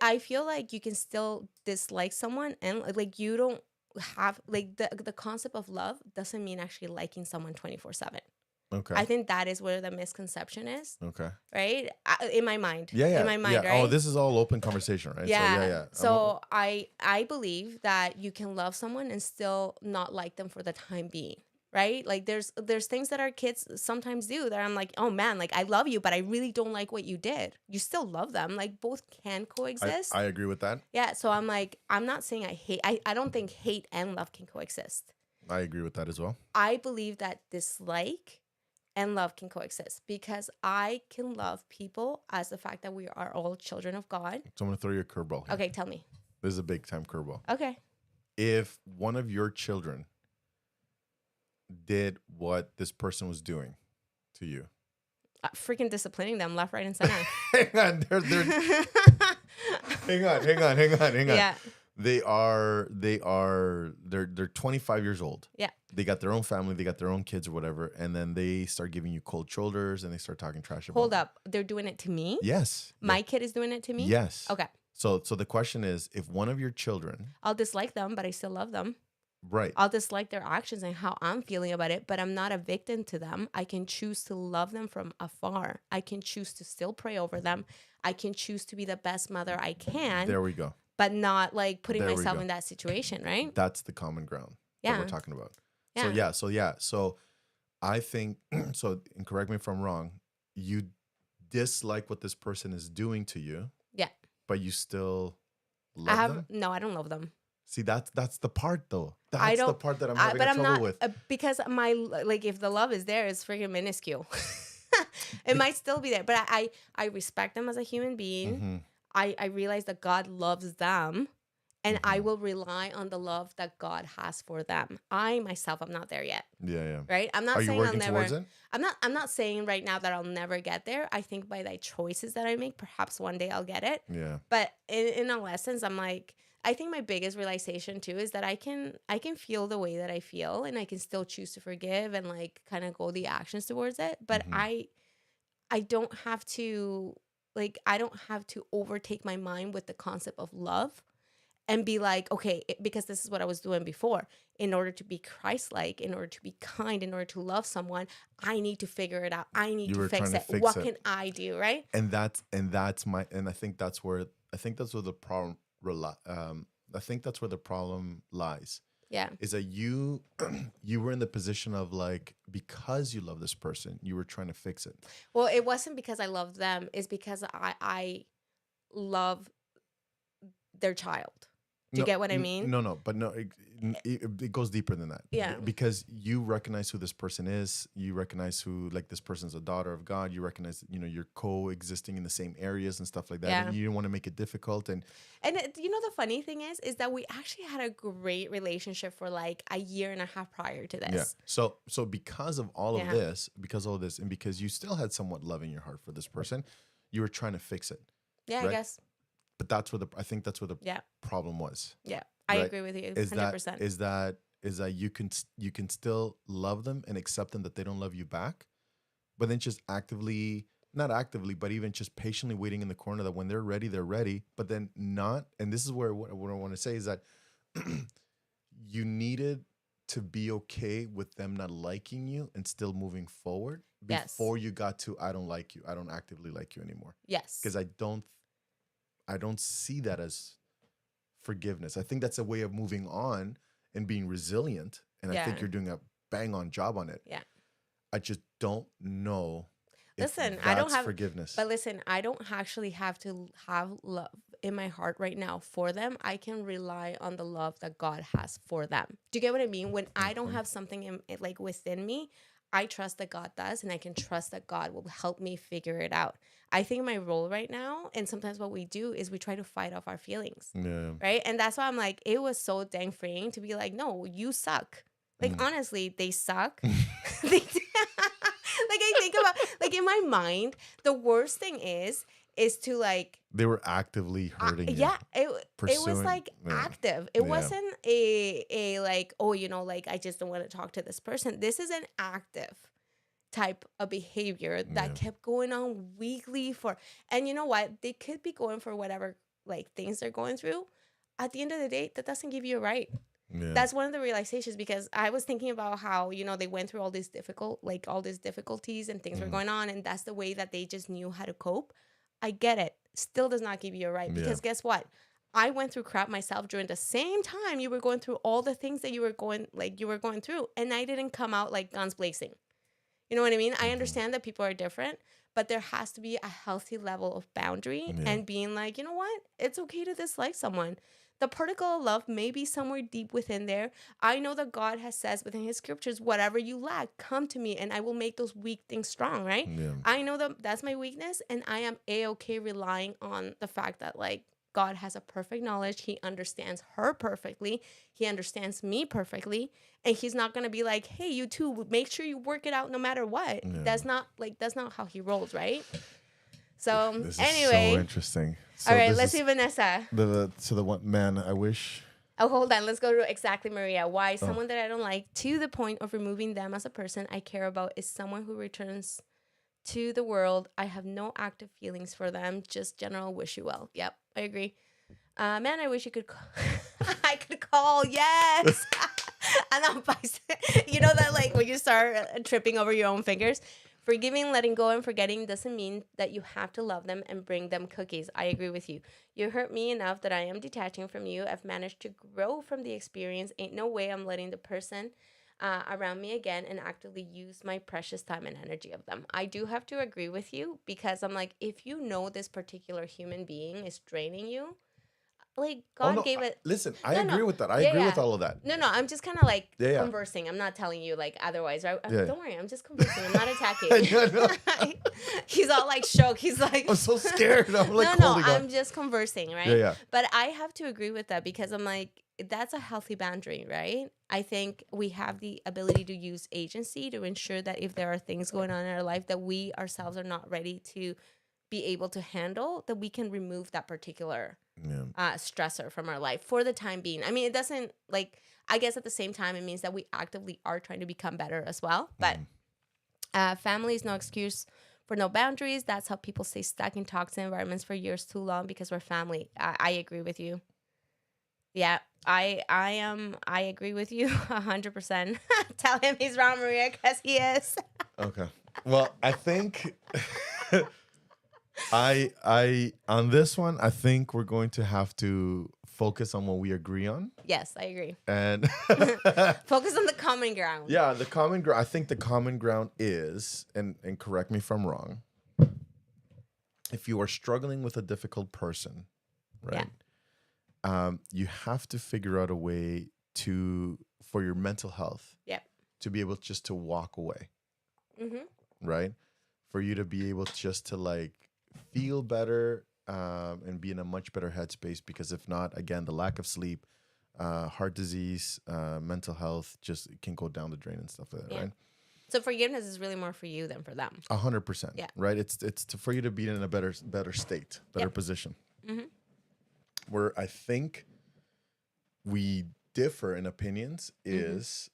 I feel like you can still dislike someone, and like you don't have like the concept of love doesn't mean actually liking someone 24/7. Okay. I think that is where the misconception is. Okay. Right? In my mind. Yeah. In my mind, right? Oh, this is all open conversation, right? Yeah. So I believe that you can love someone and still not like them for the time being. right? Like there's things that our kids sometimes do that I'm like, oh man, like I love you, but I really don't like what you did. You still love them. Like both can coexist. I agree with that. Yeah. So I'm like, I'm not saying I hate, I don't think hate and love can coexist. I agree with that as well. I believe that dislike and love can coexist because I can love people as the fact that we are all children of God. So I'm going to throw you a curveball here. Okay, tell me. This is a big time curveball. Okay. If one of your children did what this person was doing to you, Freaking disciplining them left, right, and center. hang on, hang on. Yeah. They're 25 years old. Yeah. They got their own family, they got their own kids or whatever, and then they start giving you cold shoulders and they start talking trash about Hold up. They're doing it to me? Yes. My kid is doing it to me? Yes. Okay. So the question is, if one of your children, I'll dislike them, but I still love them. right? I'll dislike their actions and how I'm feeling about it, but I'm not a victim to them. I can choose to love them from afar. I can choose to still pray over them. I can choose to be the best mother I can. There we go. But not like putting There we myself go. in that situation, right? That's the common ground that we're talking about. Yeah. So I think so. And correct me if I'm wrong. You dislike what this person is doing to you. Yeah. But you still love them. No, I don't love them. See, that's the part though. That's the part that I'm having trouble with. Because my like if the love is there, it's freaking minuscule. It might still be there, but I respect them as a human being. Mm-hmm. I realize that God loves them, and I will rely on the love that God has for them. I myself, I'm not there yet. Yeah. Right? I'm not Are you saying working I'll never. towards it? I'm not saying right now that I'll never get there. I think by the choices that I make, perhaps one day I'll get it. Yeah. But in all essence, I'm like, I think my biggest realization too is that I can feel the way that I feel, and I can still choose to forgive and like kind of go the actions towards it. But I don't have to overtake my mind with the concept of love and be like, okay, because this is what I was doing before. In order to be Christ-like, in order to be kind, in order to love someone, I need to figure it out. I need to fix it. What can I do, right? And I think that's where the problem I think that's where the problem lies. Yeah. Is that you were in the position of like, because you love this person, you were trying to fix it. Well, it wasn't because I love them. It's because I love their child. Do you get what I mean? No, but no, it goes deeper than that. Yeah. Because you recognize who this person is. You recognize who, like, this person's a daughter of God. You recognize, you're coexisting in the same areas and stuff like that. Yeah. And you didn't want to make it difficult. And the funny thing is that we actually had a great relationship for like a year and a half prior to this. Yeah. So because of all of this, and because you still had somewhat love in your heart for this person, you were trying to fix it. Yeah, right? I guess. But I think that's where the problem was. Yeah, I right? agree with you 100%. 100%. Is that you can still love them and accept them that they don't love you back, but then just not actively, but even just patiently waiting in the corner that when they're ready, but then not. And this is where what I want to say is that you needed to be okay with them not liking you and still moving forward before you got to, I don't like you. I don't actively like you anymore. Yes. Because I don't see that as forgiveness. I think that's a way of moving on and being resilient. And I think you're doing a bang on job on it. Yeah. I just don't know. Listen, if I don't that's have forgiveness. But listen, I don't actually have to have love in my heart right now for them. I can rely on the love that God has for them. Do you get what I mean? When I don't have something within me, I trust that God does, and I can trust that God will help me figure it out. I think my role right now, and sometimes what we do is we try to fight off our feelings. Yeah. Right? And that's why I'm like, it was so dang freeing to be like, no, you suck. Like, honestly, they suck. Like, I think about, like, in my mind, the worst thing is to like, they were actively hurting you. Yeah, it was like active. It wasn't a like, oh, like, I just don't want to talk to this person. This is an active type of behavior that kept going on weekly and you know what? They could be going for whatever like things they're going through. At the end of the day, that doesn't give you a right. Yeah. That's one of the realizations, because I was thinking about how, they went through all these difficulties and things were going on, and that's the way that they just knew how to cope. I get it. Still does not give you a right, because guess what? I went through crap myself during the same time you were going through all the things that you were going through, and I didn't come out like guns blazing. You know what I mean? I understand that people are different, but there has to be a healthy level of boundary Yeah. and being like, you know what? It's okay to dislike someone. The particle of love may be somewhere deep within there. I know that God has says within his scriptures, whatever you lack, come to me and I will make those weak things strong, right? Yeah. I know that that's my weakness, and I am A-okay relying on the fact that like God has a perfect knowledge. He understands her perfectly. He understands me perfectly. And he's not going to be like, hey, you two, make sure you work it out no matter what. Yeah. That's not how he rolls, right? So This is anyway. so interesting. So All right, this let's is see Vanessa. the one man I wish. Oh, hold on. Let's go to exactly Maria. Why someone that I don't like, to the point of removing them as a person I care about, is someone who returns to the world. I have no active feelings for them, just general wish you well. Yep, I agree. Man, I wish you could I could call. Yes. And I'm you know that like when you start tripping over your own fingers. Forgiving, letting go, and forgetting doesn't mean that you have to love them and bring them cookies. I agree with you. You hurt me enough that I am detaching from you. I've managed to grow from the experience. Ain't no way I'm letting the person around me again and actively use my precious time and energy of them. I do have to agree with you, because I'm like, if you know this particular human being is draining you, like God gave it. Listen, I No, agree no. with that. I Yeah, agree yeah. with all of that. No, I'm just kind of like Yeah. conversing. I'm not telling you like otherwise, right? Yeah. Don't worry, I'm just conversing. I'm not attacking. Yeah, no. He's all like shook. He's like, I'm so scared. I'm like no, holding on. I'm just conversing, right? Yeah. But I have to agree with that, because I'm like, that's a healthy boundary, right? I think we have the ability to use agency to ensure that if there are things going on in our life that we ourselves are not ready to be able to handle, that we can remove that particular stressor from our life for the time being. I mean, it doesn't like, I guess at the same time, it means that we actively are trying to become better as well. But family is no excuse for no boundaries. That's how people stay stuck in toxic environments for years too long, because we're family. I agree with you. Yeah, I agree with you 100%. Tell him he's wrong, Maria, because he is. Okay. Well, I think I on this one, I think we're going to have to focus on what we agree on. Yes, I agree. And focus on the common ground. Yeah, the common ground. I think the common ground is, and correct me if I'm wrong, if you are struggling with a difficult person, right? You have to figure out a way for your mental health. Yep. To be able just to walk away. Mm-hmm. Right? For you to be able just to like feel better and be in a much better headspace, because if not, again, the lack of sleep, heart disease, mental health just can go down the drain and stuff like that, right? So forgiveness is really more for you than for them. 100%. Yeah. Right? It's for you to be in a better state, better position. Mm-hmm. Where I think we differ in opinions is...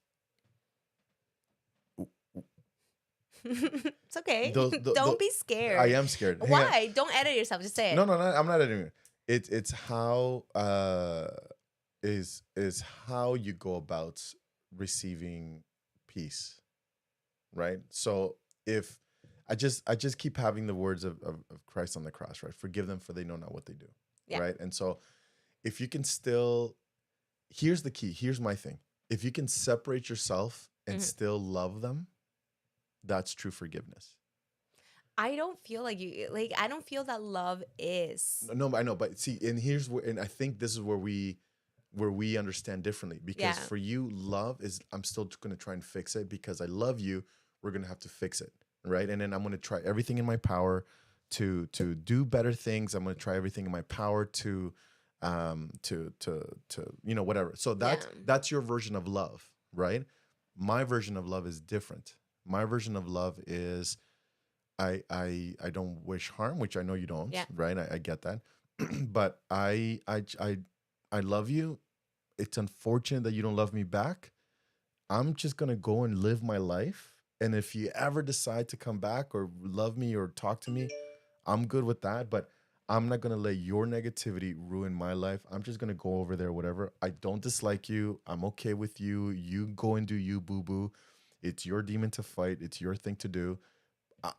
It's okay. Don't be scared. I am scared. Why? Don't edit yourself. Just say it. No, I'm not editing it. It's how is how you go about receiving peace, right? So if I just keep having the words of Christ on the cross, right? Forgive them, for they know not what they do, right? And so if you can still, here's the key. Here's my thing. If you can separate yourself and still love them, that's true forgiveness. I don't feel like I don't feel that love is. No, I know, but see, and I think this is where we understand differently, because for you, love is, I'm still going to try and fix it because I love you. We're going to have to fix it, right? And then I'm going to try everything in my power to do better things. I'm going to try everything in my power to whatever. So that's your version of love, right? My version of love is different. My version of love is I don't wish harm, which I know you don't, right? I get that. But I love you. It's unfortunate that you don't love me back. I'm just going to go and live my life. And if you ever decide to come back or love me or talk to me, I'm good with that. But I'm not going to let your negativity ruin my life. I'm just going to go over there, whatever. I don't dislike you. I'm okay with you. You go and do you, boo-boo. It's your demon to fight. It's your thing to do.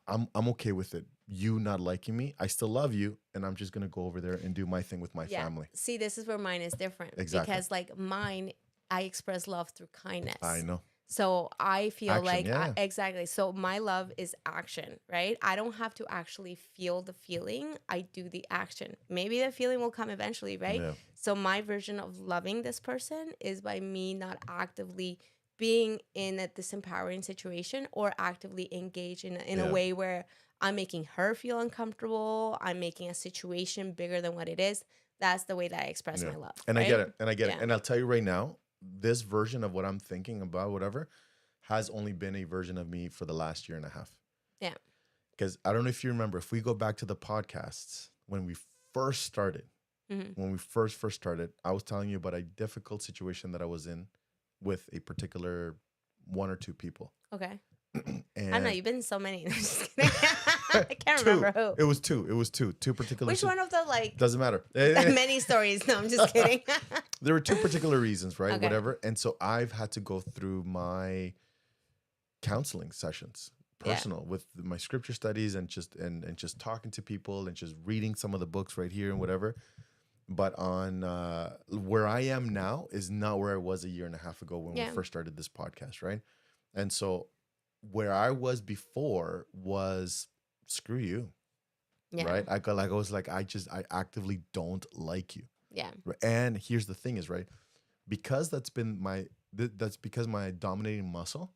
I'm okay with it. you not liking me, I still love you, and I'm just gonna go over there and do my thing with my family. See, this is where mine is different. Exactly. Because like mine, I express love through kindness. I know. So I feel Action, like yeah. exactly. So my love is action, right? I don't have to actually feel the feeling. I do the action. Maybe the feeling will come eventually, right? Yeah. So my version of loving this person is by me not actively being in a disempowering situation or actively engaged in a Yeah. way where I'm making her feel uncomfortable. I'm making a situation bigger than what it is. That's the way that I express my love. And right? I get it. And I get it. Yeah. And I'll tell you right now, this version of what I'm thinking about, whatever, has only been a version of me for the last year and a half. Yeah. Because I don't know if you remember, if we go back to the podcasts, when we first started, when we first started, I was telling you about a difficult situation that I was in with a particular one or two people. Okay. And I don't know. You've been in so many. I'm just kidding. I can't remember who. It was two particular. Which one of the like Doesn't matter. many stories? No, I'm just kidding. There were two particular reasons, right? Okay. Whatever. And so I've had to go through my counseling sessions, personal, with my scripture studies and just talking to people and just reading some of the books right here and whatever. But on where I am now is not where I was a year and a half ago when we first started this podcast, right? And so where I was before was screw you, right? I actively don't like you. Yeah. And here's the thing is, right, because that's because my dominating muscle,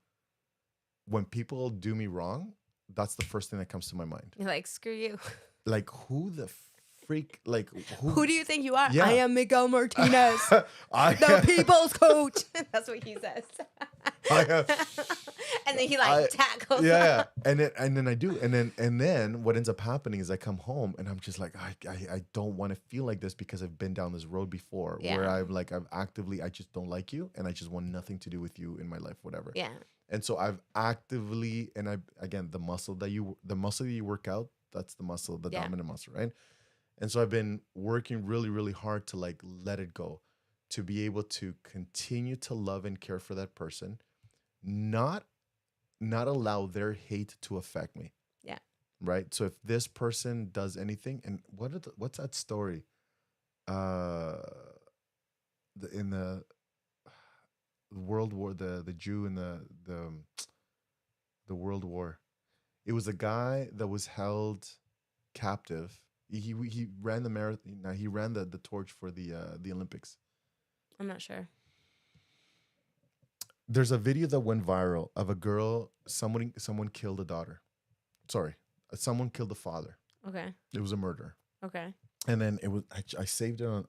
when people do me wrong, that's the first thing that comes to my mind. You're like, screw you. Like, who the freak, like, Who do you think you are? Yeah. I am Miguel Martinez, the people's coach. That's what he says. And then he tackles. Yeah. And then I do. And then what ends up happening is I come home and I'm just like, I don't want to feel like this because I've been down this road before where I've actively, I just don't like you and I just want nothing to do with you in my life, whatever. Yeah. And so I've actively, again, the muscle that you work out, that's the muscle, the dominant muscle, right? And so I've been working really, really hard to let it go, to be able to continue to love and care for that person, not allow their hate to affect me. Yeah. Right. So if this person does anything, and what's that story? In the World War, the Jew in the World War, it was a guy that was held captive. He ran the marathon. He ran the torch for the Olympics. I'm not sure. There's a video that went viral of a girl. Someone killed a daughter. Sorry, someone killed the father. Okay. It was a murder. Okay. And then it was. I saved it on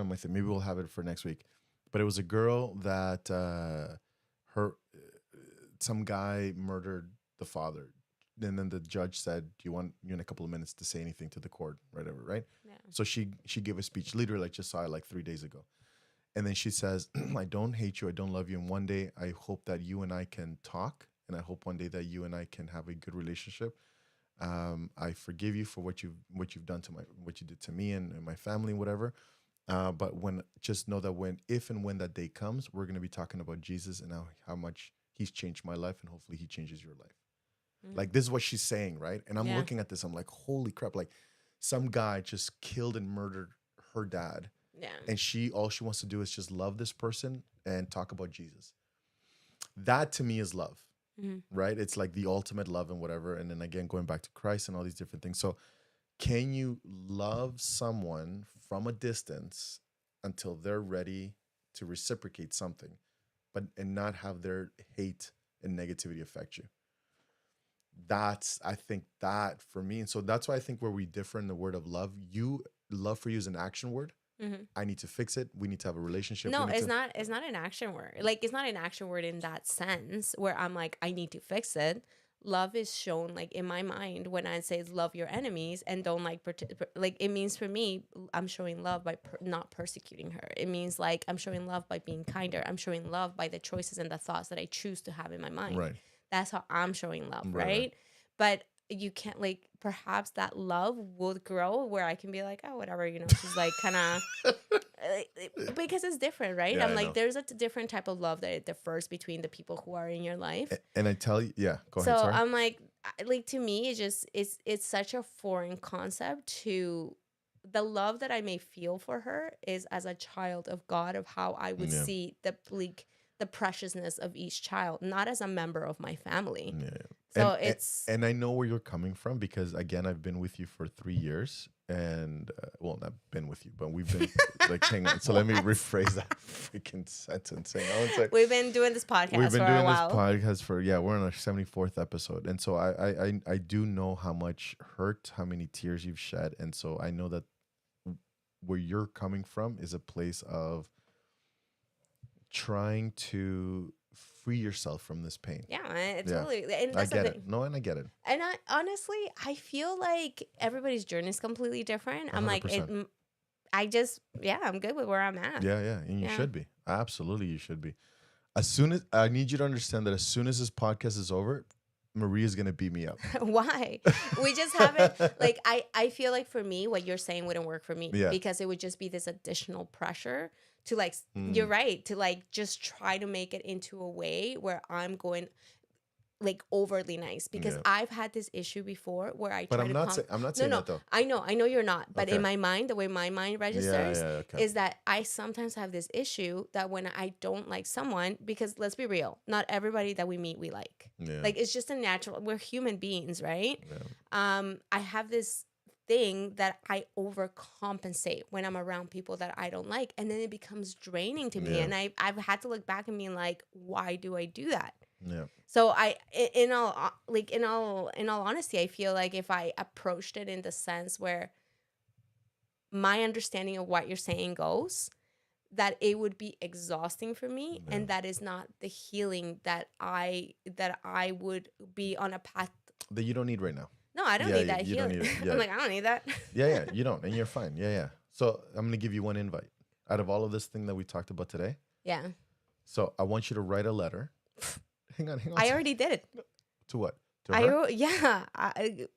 my thing. Maybe we'll have it for next week. But it was a girl that some guy murdered the father. And then the judge said, "Do you want you in a couple of minutes to say anything to the court, whatever, right?" Yeah. So she gave a speech. Literally, I just saw it 3 days ago. And then she says, "I don't hate you. I don't love you. And one day, I hope that you and I can talk. And I hope one day that you and I can have a good relationship. I forgive you for what you've done to what you did to me and my family and whatever. But just know that if and when that day comes, we're going to be talking about Jesus and how much he's changed my life, and hopefully he changes your life." Like, this is what she's saying, right? And I'm looking at this, I'm like, holy crap, like some guy just killed and murdered her dad. Yeah. And all she wants to do is just love this person and talk about Jesus. That to me is love, right? It's like the ultimate love and whatever. And then again, going back to Christ and all these different things. So can you love someone from a distance until they're ready to reciprocate something, and not have their hate and negativity affect you? I think that for me. And so that's why I think where we differ in the word of love, love for you is an action word. I need to fix it. We need to have a relationship. No, it's not an action word. Like, it's not an action word in that sense where I'm like, I need to fix it. Love is shown, like, in my mind when I say love your enemies and don't it means for me, I'm showing love by not persecuting her. It means like I'm showing love by being kinder. I'm showing love by the choices and the thoughts that I choose to have in my mind. Right. That's how I'm showing love, right? But you can't, perhaps that love will grow where I can be like, oh, whatever, she's like kind of, because it's different, right? Yeah, I'm like, there's a different type of love that it differs between the people who are in your life. And I tell you, go ahead. So sorry. I'm like, like to me, it's such a foreign concept to the love that I may feel for her is as a child of God, of how I would Yeah. see the preciousness of each child, not as a member of my family. Yeah. So and, it's and I know where you're coming from because again, I've been with you for 3 years, and well, not been with you, but we've been like hanging out. So let me rephrase that freaking sentence. Hang on one sec. we've been doing this We've podcast been for a doing this while. podcast for we're on our 74th episode, and so I do know how much hurt, how many tears you've shed, and so I know that where you're coming from is a place of trying to free yourself from this pain. Yeah, I Yeah. totally. And I that's the get thing. it. No, and I get it. And I honestly, I feel like everybody's journey is completely different. I'm like, 100%. I'm good with where I'm at. Yeah, and you Yeah. should be. Absolutely, you should be. As soon as I need you to understand that as soon as this podcast is over, Maria's gonna beat me up. Why? We just haven't, like, I feel like for me, what you're saying wouldn't work for me Yeah. because it would just be this additional pressure to, like, Mm. you're right, to, like, just try to make it into a way where I'm going, like, overly nice because Yeah. I've had this issue before where I But try I'm to not I'm not saying no, that though. I know you're not, but Okay. in my mind, the way my mind registers Okay. is that I sometimes have this issue that when I don't like someone, because let's be real, not everybody that we meet we like. Yeah. Like it's just a natural. We're human beings, right? Yeah. I have this thing that I overcompensate when I'm around people that I don't like, and then it becomes draining to me. Yeah. And I've had to look back and be like, why do I do that? Yeah. So in all honesty, I feel like if I approached it in the sense where my understanding of what you're saying goes, that it would be exhausting for me, Yeah. and that is not the healing that I would be on a path. That you don't need right now. No, I don't Yeah, need that you don't healing. need it. Yeah. I'm like, I don't need that. Yeah, you don't, and you're fine. Yeah. So I'm gonna give you one invite. Out of all of this thing that we talked about today, Yeah, so I want you to write a letter. Hang on. I already did it. To what? To her?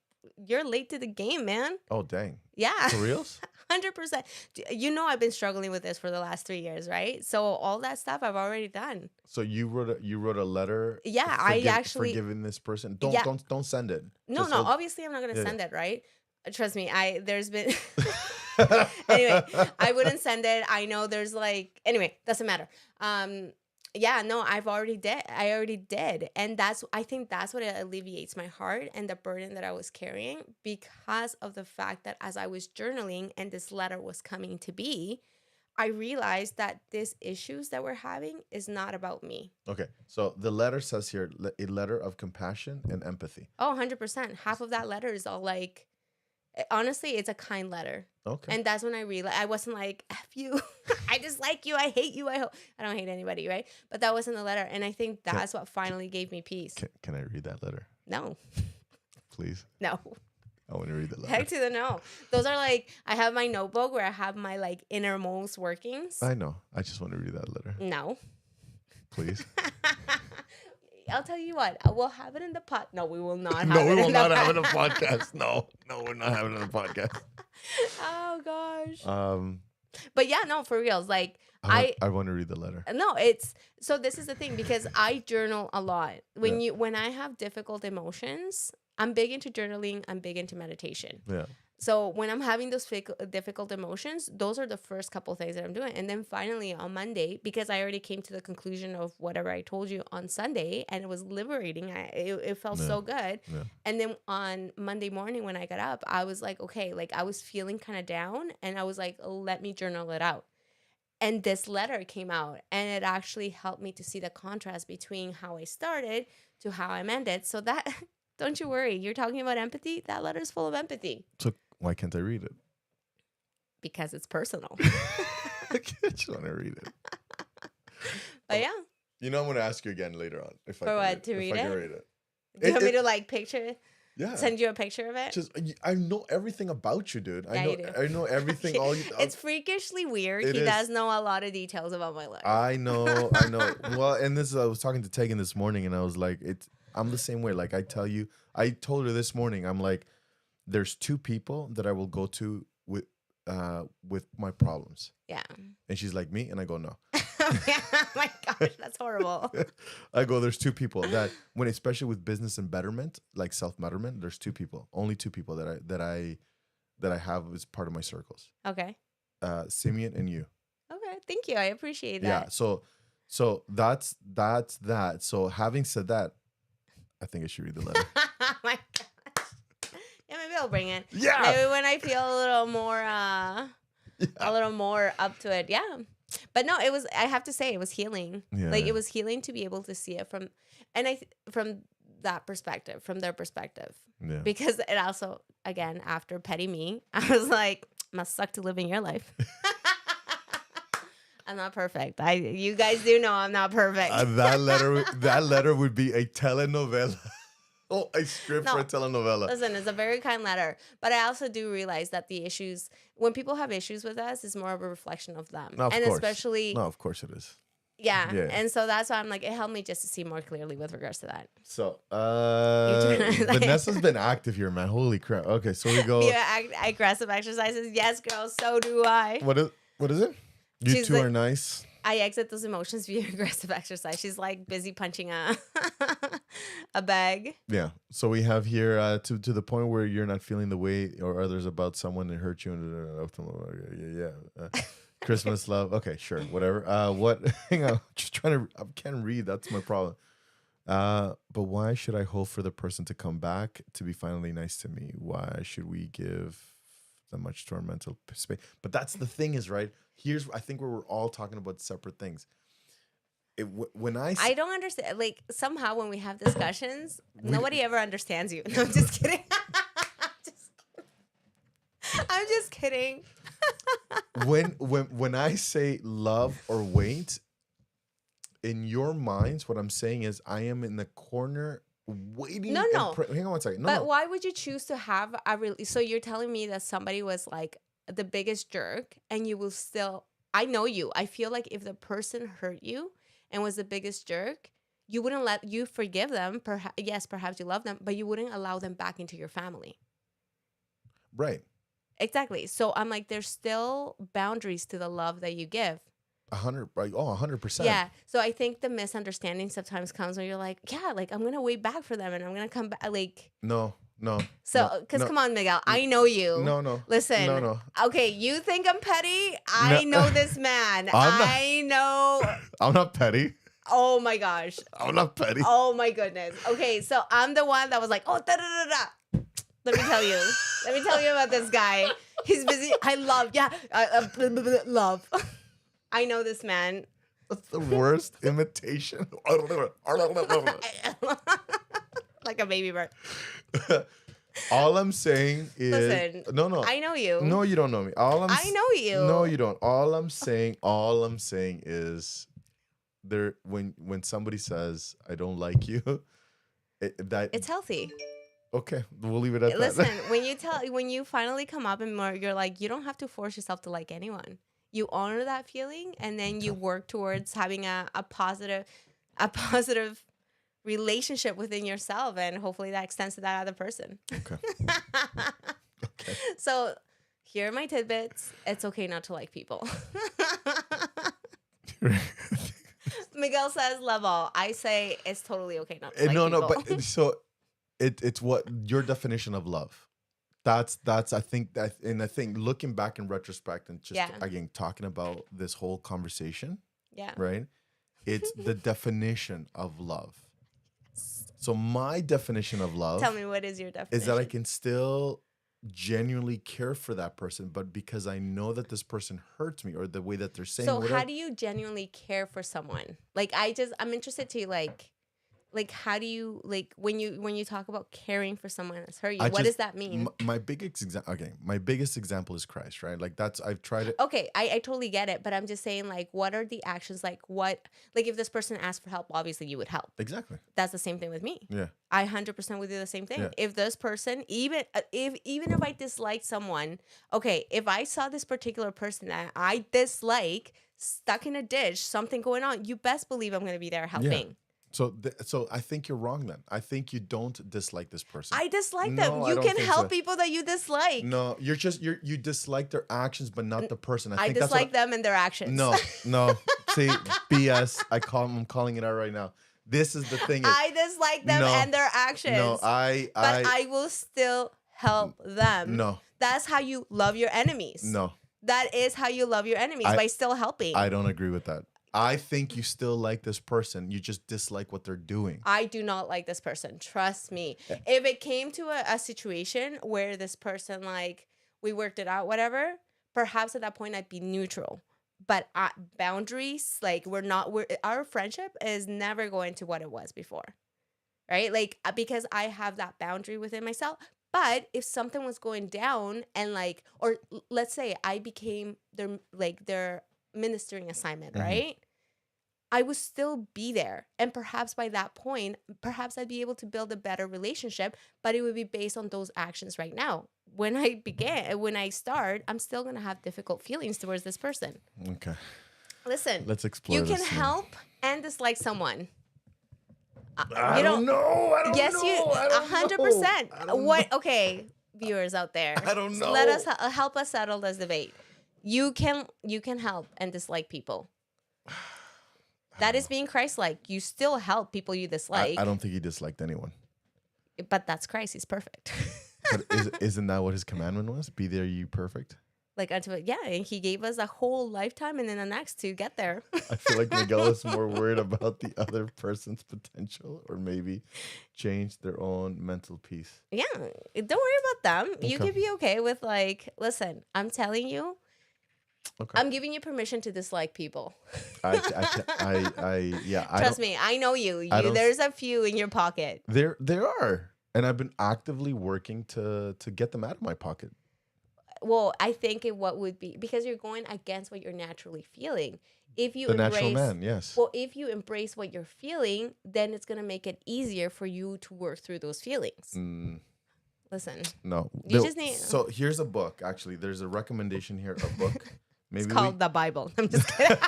You're late to the game, man. Oh dang. Yeah. For reals? 100%. You know I've been struggling with this for the last 3 years, right? So all that stuff I've already done. So you wrote a letter. Yeah, I actually forgiving this person. Don't Yeah. don't send it. No, Just no. hold- Obviously, I'm not gonna Yeah, send it, right? Trust me. There's been anyway. I wouldn't send it. I know there's like anyway. Doesn't matter. Yeah, no. I already did, and I think that's what alleviates my heart and the burden that I was carrying because of the fact that as I was journaling and this letter was coming to be, I realized that these issues that we're having is not about me. Okay. So the letter says here a letter of compassion and empathy. Oh, 100%. Half of that letter is all like, honestly, it's a kind letter. Okay. And that's when I realized I wasn't like, F you. I dislike you. I hate you. I don't hate anybody, right? But that wasn't the letter. And I think that's what finally gave me peace. Can I read that letter, No, please? no. I want to read the letter. Heck to the no. Those are like, I have my notebook where I have my like innermost workings. I know. I just want to read that letter, No. please. I'll tell you what, we'll have it in the pot. No, we will not have No, it we in will the not pot. have it in a podcast. No, we're not having it in a podcast. Oh, gosh. Um, But yeah, no, for reals. Like, I want to read the letter. No, it's so this is the thing because I journal a lot. When I have difficult emotions, I'm big into journaling, I'm big into meditation. Yeah. So when I'm having those difficult emotions, those are the first couple things that I'm doing. And then finally on Monday, because I already came to the conclusion of whatever I told you on Sunday, and it was liberating. It felt so good. Yeah. And then on Monday morning when I got up, I was like, okay, like I was feeling kind of down, and I was like, let me journal it out. And this letter came out, and it actually helped me to see the contrast between how I started to how I'm ended. So that, don't you worry, you're talking about empathy. That letter is full of empathy. So why can't I read it? Because it's personal. I just want to read it. But yeah, You know, I'm going to ask you again later on if I For can what, read, to if read I can it? read it. do you want me It- to like picture, Yeah. send you a picture of it? Just I know everything about you, dude. Yeah, you do. I know everything. All you. It's freakishly weird. It He is. does know a lot of details about my life. I know. Well, and this is, I was talking to Tegan this morning, and I was like, I'm the same way. Like I told her this morning, I'm like, there's two people that I will go to with my problems, Yeah. and she's like, me, and I go, no. Oh my gosh, that's horrible. I go, there's two people that when, especially with business and betterment, like self-betterment, there's two people, only two people that I have as part of my circles. Okay. Simeon and you. Okay. Thank you. I appreciate Yeah. that. So that's that. So having said that, I think I should read the letter. Oh my gosh. Yeah, maybe I'll bring it. Yeah. Maybe when I feel a little more up to it. Yeah. But no, I have to say it was healing. Yeah. Like it was healing to be able to see it from that perspective, from their perspective. Yeah. Because it also, again, after petty me, I was like, must suck to live in your life. I'm not perfect. You guys do know I'm not perfect. That letter would be a telenovela. Oh, a script for a telenovela. Listen, it's a very kind letter. But I also do realize that the issues, when people have issues with us, it's more of a reflection of them. No, of and course. Especially. No, of course it is. Yeah. And so that's why I'm like, it helped me just to see more clearly with regards to that. So, Vanessa's been active here, man. Holy crap. Okay, so we go. Yeah, aggressive exercises. Yes, girl, so do I. What is it? You She's two like, are nice. I exit those emotions via aggressive exercise. She's like busy punching a bag. Yeah. So we have here to the point where you're not feeling the way or others about someone that hurt you. Christmas love. Okay, sure, whatever. What? Hang on. Just trying to. I can't read. That's my problem. But why should I hope for the person to come back to be finally nice to me? Why should we give that much to our mental space? But that's the thing is, right? Here's, I think, where we're all talking about separate things. I don't understand. Like, somehow when we have discussions, nobody ever understands you. No, I'm just kidding. I'm just kidding. when I say love or wait, in your minds, what I'm saying is I am in the corner waiting. No. Hang on one second. But why would you choose to have so you're telling me that somebody was like the biggest jerk and you will still, I know you. I feel like if the person hurt you and was the biggest jerk, you wouldn't let you forgive them. Yes, perhaps you love them, but you wouldn't allow them back into your family. Right. Exactly. So I'm like, there's still boundaries to the love that you give. 100%. Yeah. So I think the misunderstanding sometimes comes when you're like, yeah, like I'm going to wait back for them and I'm going to come back. Like, No. So, because come on, Miguel, I know you. No. Listen. No. Okay, you think I'm petty? I know this man. I'm not petty. Oh my gosh. I'm not petty. Oh my goodness. Okay, so I'm the one that was like, oh, da-da-da-da. Let me tell you about this guy. He's busy. I love, love. I know this man. That's the worst imitation. Like a baby bird. All I'm saying is, listen, no. I know you. No, you don't know me. I know you. No, you don't. All I'm saying is, there when somebody says I don't like you, it's healthy. Okay, we'll leave it at Listen, that. when you finally come up and more, you're like, you don't have to force yourself to like anyone. You honor that feeling, and then you work towards having a positive relationship within yourself, and hopefully that extends to that other person. Okay. Okay. So here are my tidbits. It's okay not to like people. Miguel says love all. I say it's totally okay not to like people. No, but so it's what your definition of love. That's I think looking back in retrospect and just again talking about this whole conversation. Yeah. Right? It's the definition of love. So my definition of love. Tell me, what is your definition? Is that I can still genuinely care for that person, but because I know that this person hurts me or the way that they're saying. So how do you genuinely care for someone? Like I'm interested to like how do you, like when you talk about caring for someone that's hurt you, what does that mean? My biggest example is Christ, right? Like I've tried it. Okay, I totally get it, but I'm just saying, like, what are the actions? Like if this person asked for help, obviously you would help. Exactly. That's the same thing with me. Yeah. I 100% would do the same thing. Yeah. If this person, even if I dislike someone, okay, if I saw this particular person that I dislike stuck in a ditch, something going on, you best believe I'm going to be there helping. Yeah. So I think you're wrong then. I think you don't dislike this person. I dislike them. You can help people that you dislike. No, you dislike their actions, but not the person. I dislike them and their actions. No. See, BS. I'm calling it out right now. This is the thing. I dislike them and their actions. No, but I will still help them. No. That's how you love your enemies. No. That is how you love your enemies, by still helping. I don't agree with that. I think you still like this person. You just dislike what they're doing. I do not like this person. Trust me. If it came to a situation where this person, like, we worked it out, whatever, perhaps at that point I'd be neutral. But boundaries, like, our friendship is never going to what it was before. Right? Like, because I have that boundary within myself. But if something was going down and, like, or let's say I became their ministering assignment, right? I would still be there. And perhaps by that point, perhaps I'd be able to build a better relationship, but it would be based on those actions right now. When I start, I'm still going to have difficult feelings towards this person. Okay. Listen. Let's explore this. You can help and dislike someone. I don't know. Yes, you 100%. What? Okay, viewers out there. I don't know. Let us help us settle this debate. You can help and dislike people. That is being Christ-like. You still help people you dislike. I don't think he disliked anyone. But that's Christ. He's perfect. But isn't that what his commandment was? Be there, you perfect. Like, until and he gave us a whole lifetime and then the next to get there. I feel like Miguel is more worried about the other person's potential, or maybe change their own mental peace. Yeah, don't worry about them. Okay. You can be okay with, like, listen, I'm telling you, okay, I'm giving you permission to dislike people. Trust me, I know you. There's a few in your pocket. There are, and I've been actively working to get them out of my pocket. Well, I think what would be, because you're going against what you're naturally feeling. If you natural man, yes. Well, if you embrace what you're feeling, then it's gonna make it easier for you to work through those feelings. Listen. No. You just need. So here's a book. Actually, there's a recommendation here. A book. Maybe it's called the Bible. I'm just kidding.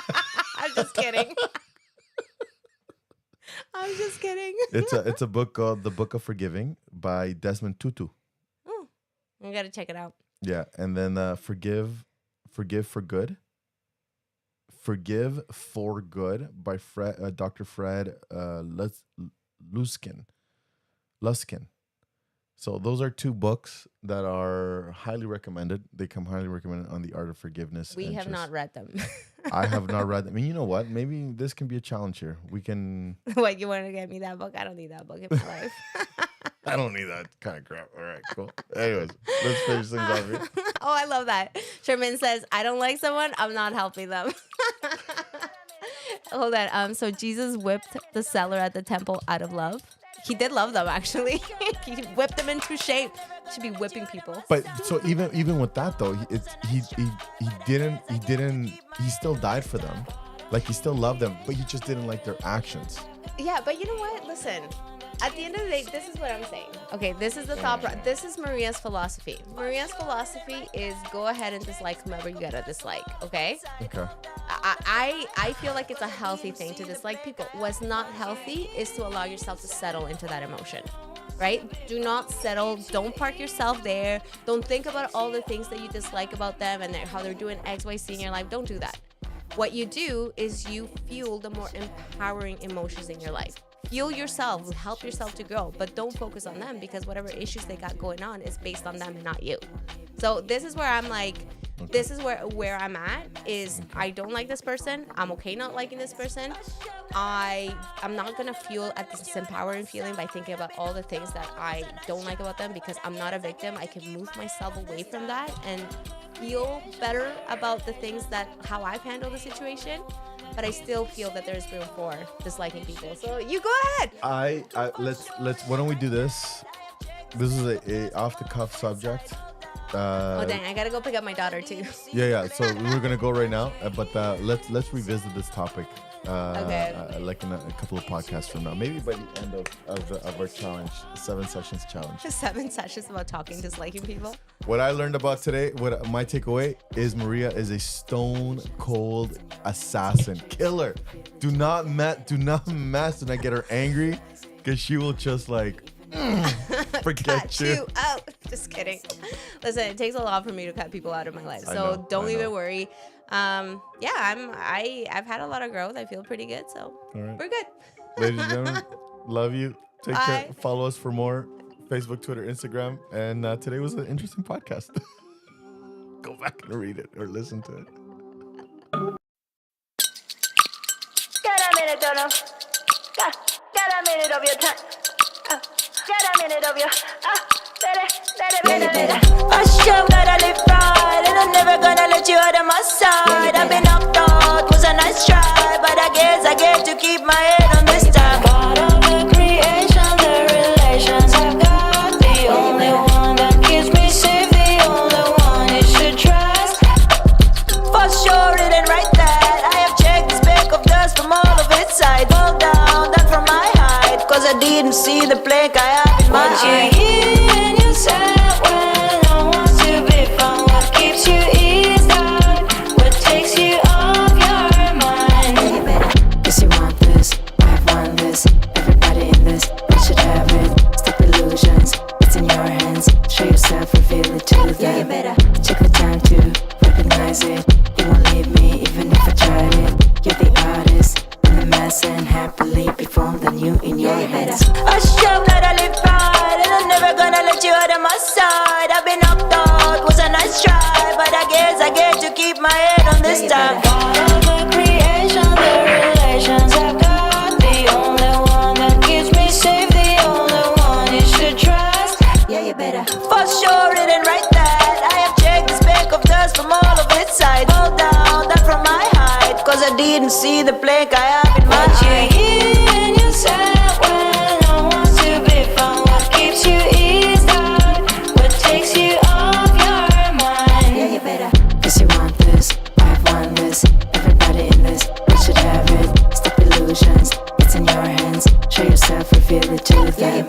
I'm just kidding. I'm just kidding. It's a book called The Book of Forgiving by Desmond Tutu. Oh, I gotta check it out. Yeah, and then Forgive for Good. Forgive for Good by Dr. Fred Luskin. So those are two books that are highly recommended. They come highly recommended on the art of forgiveness. We have not read them. I have not read them. I mean, you know what? Maybe this can be a challenge here. We can... What, you want to get me that book? I don't need that book in my life. I don't need that kind of crap. All right, cool. Anyways, let's finish things off here. Oh, I love that. Sherman says, I don't like someone, I'm not helping them. Hold on. So Jesus whipped the seller at the temple out of love. He did love them, actually. He whipped them into shape. Should be whipping people. But so even with that though, he still died for them. Like, he still loved them, but he just didn't like their actions. Yeah, but you know what? Listen. At the end of the day, this is what I'm saying. Okay, this is the thought. This is Maria's philosophy. Maria's philosophy is go ahead and dislike whomever you gotta dislike. Okay. Okay. I feel like it's a healthy thing to dislike people. What's not healthy is to allow yourself to settle into that emotion. Right? Do not settle. Don't park yourself there. Don't think about all the things that you dislike about them and how they're doing X, Y, Z in your life. Don't do that. What you do is you fuel the more empowering emotions in your life. Fuel yourself, help yourself to grow, but don't focus on them, because whatever issues they got going on is based on them and not you. So this is where I'm like, this is where I'm at is I don't like this person. I'm okay not liking this person. I'm not gonna fuel at this empowering feeling by thinking about all the things that I don't like about them, because I'm not a victim. I can move myself away from that and feel better about the things that how I've handled the situation. But I still feel that there's room for disliking people. So you go ahead. Let's why don't we do this? This is a off the cuff subject. Oh dang! I gotta go pick up my daughter too. Yeah. So we're gonna go right now, but let's revisit this topic. Okay. Like in a couple of podcasts from now, maybe by the end of our challenge, 7 sessions challenge. 7 sessions about disliking people. What I learned about today, what my takeaway is, Maria is a stone cold assassin, killer. Do not get her angry, because she will just like forget you. out. Just kidding. Listen, it takes a lot for me to cut people out of my life, I so know, don't I even know. worry. I've had a lot of growth. I feel pretty good, so All right. we're good. Ladies and gentlemen, love you. Take care. Bye. Follow us for more. Facebook, Twitter, Instagram. And today was an interesting podcast. Go back and read it or listen to it. Get a minute, don't know. Get a minute of your time. Get a minute of your. I sure gotta live right, and I'm never gonna let you out of my side. I've been knocked out, was a nice try, but I guess I get to keep my head on this time. Part of the creation, the relations I've got, the only one that keeps me safe, the only one you should trust. For sure, it ain't right that I have checked the speck of dust from all of its sides. Fall down, that from my height, cause I didn't see the plank I have in my eye. You hear in yourself when no one's to be found. What keeps you eased out? What takes you off your mind? Guess you want this, I've won this. Everybody in this, we should have it. Stop illusions, it's in your hands. Show yourself, reveal it to them. Check the time to recognize it. You won't leave me even if I tried it. You're the artist in the mass and happily be formed anew in your hands. I sure gotta live right, and I'm never gonna let you out of my side. I've been knocked out, was a nice try, but I guess I get to keep my head on this time. Part of the creation, the relations I've got, the only one that keeps me safe, the only one you should trust. For sure, it ain't right that I have checked the speck of dust from all of its sides. Fall down, that from my height, cause I didn't see the plank I have in my eye. You hear in yourself when no one's to be found. What keeps you eased out? What takes you off your mind? Guess you want this, I've won this. Everybody in this, we should have it. Stop illusions, it's in your hands. Show yourself, reveal it to them.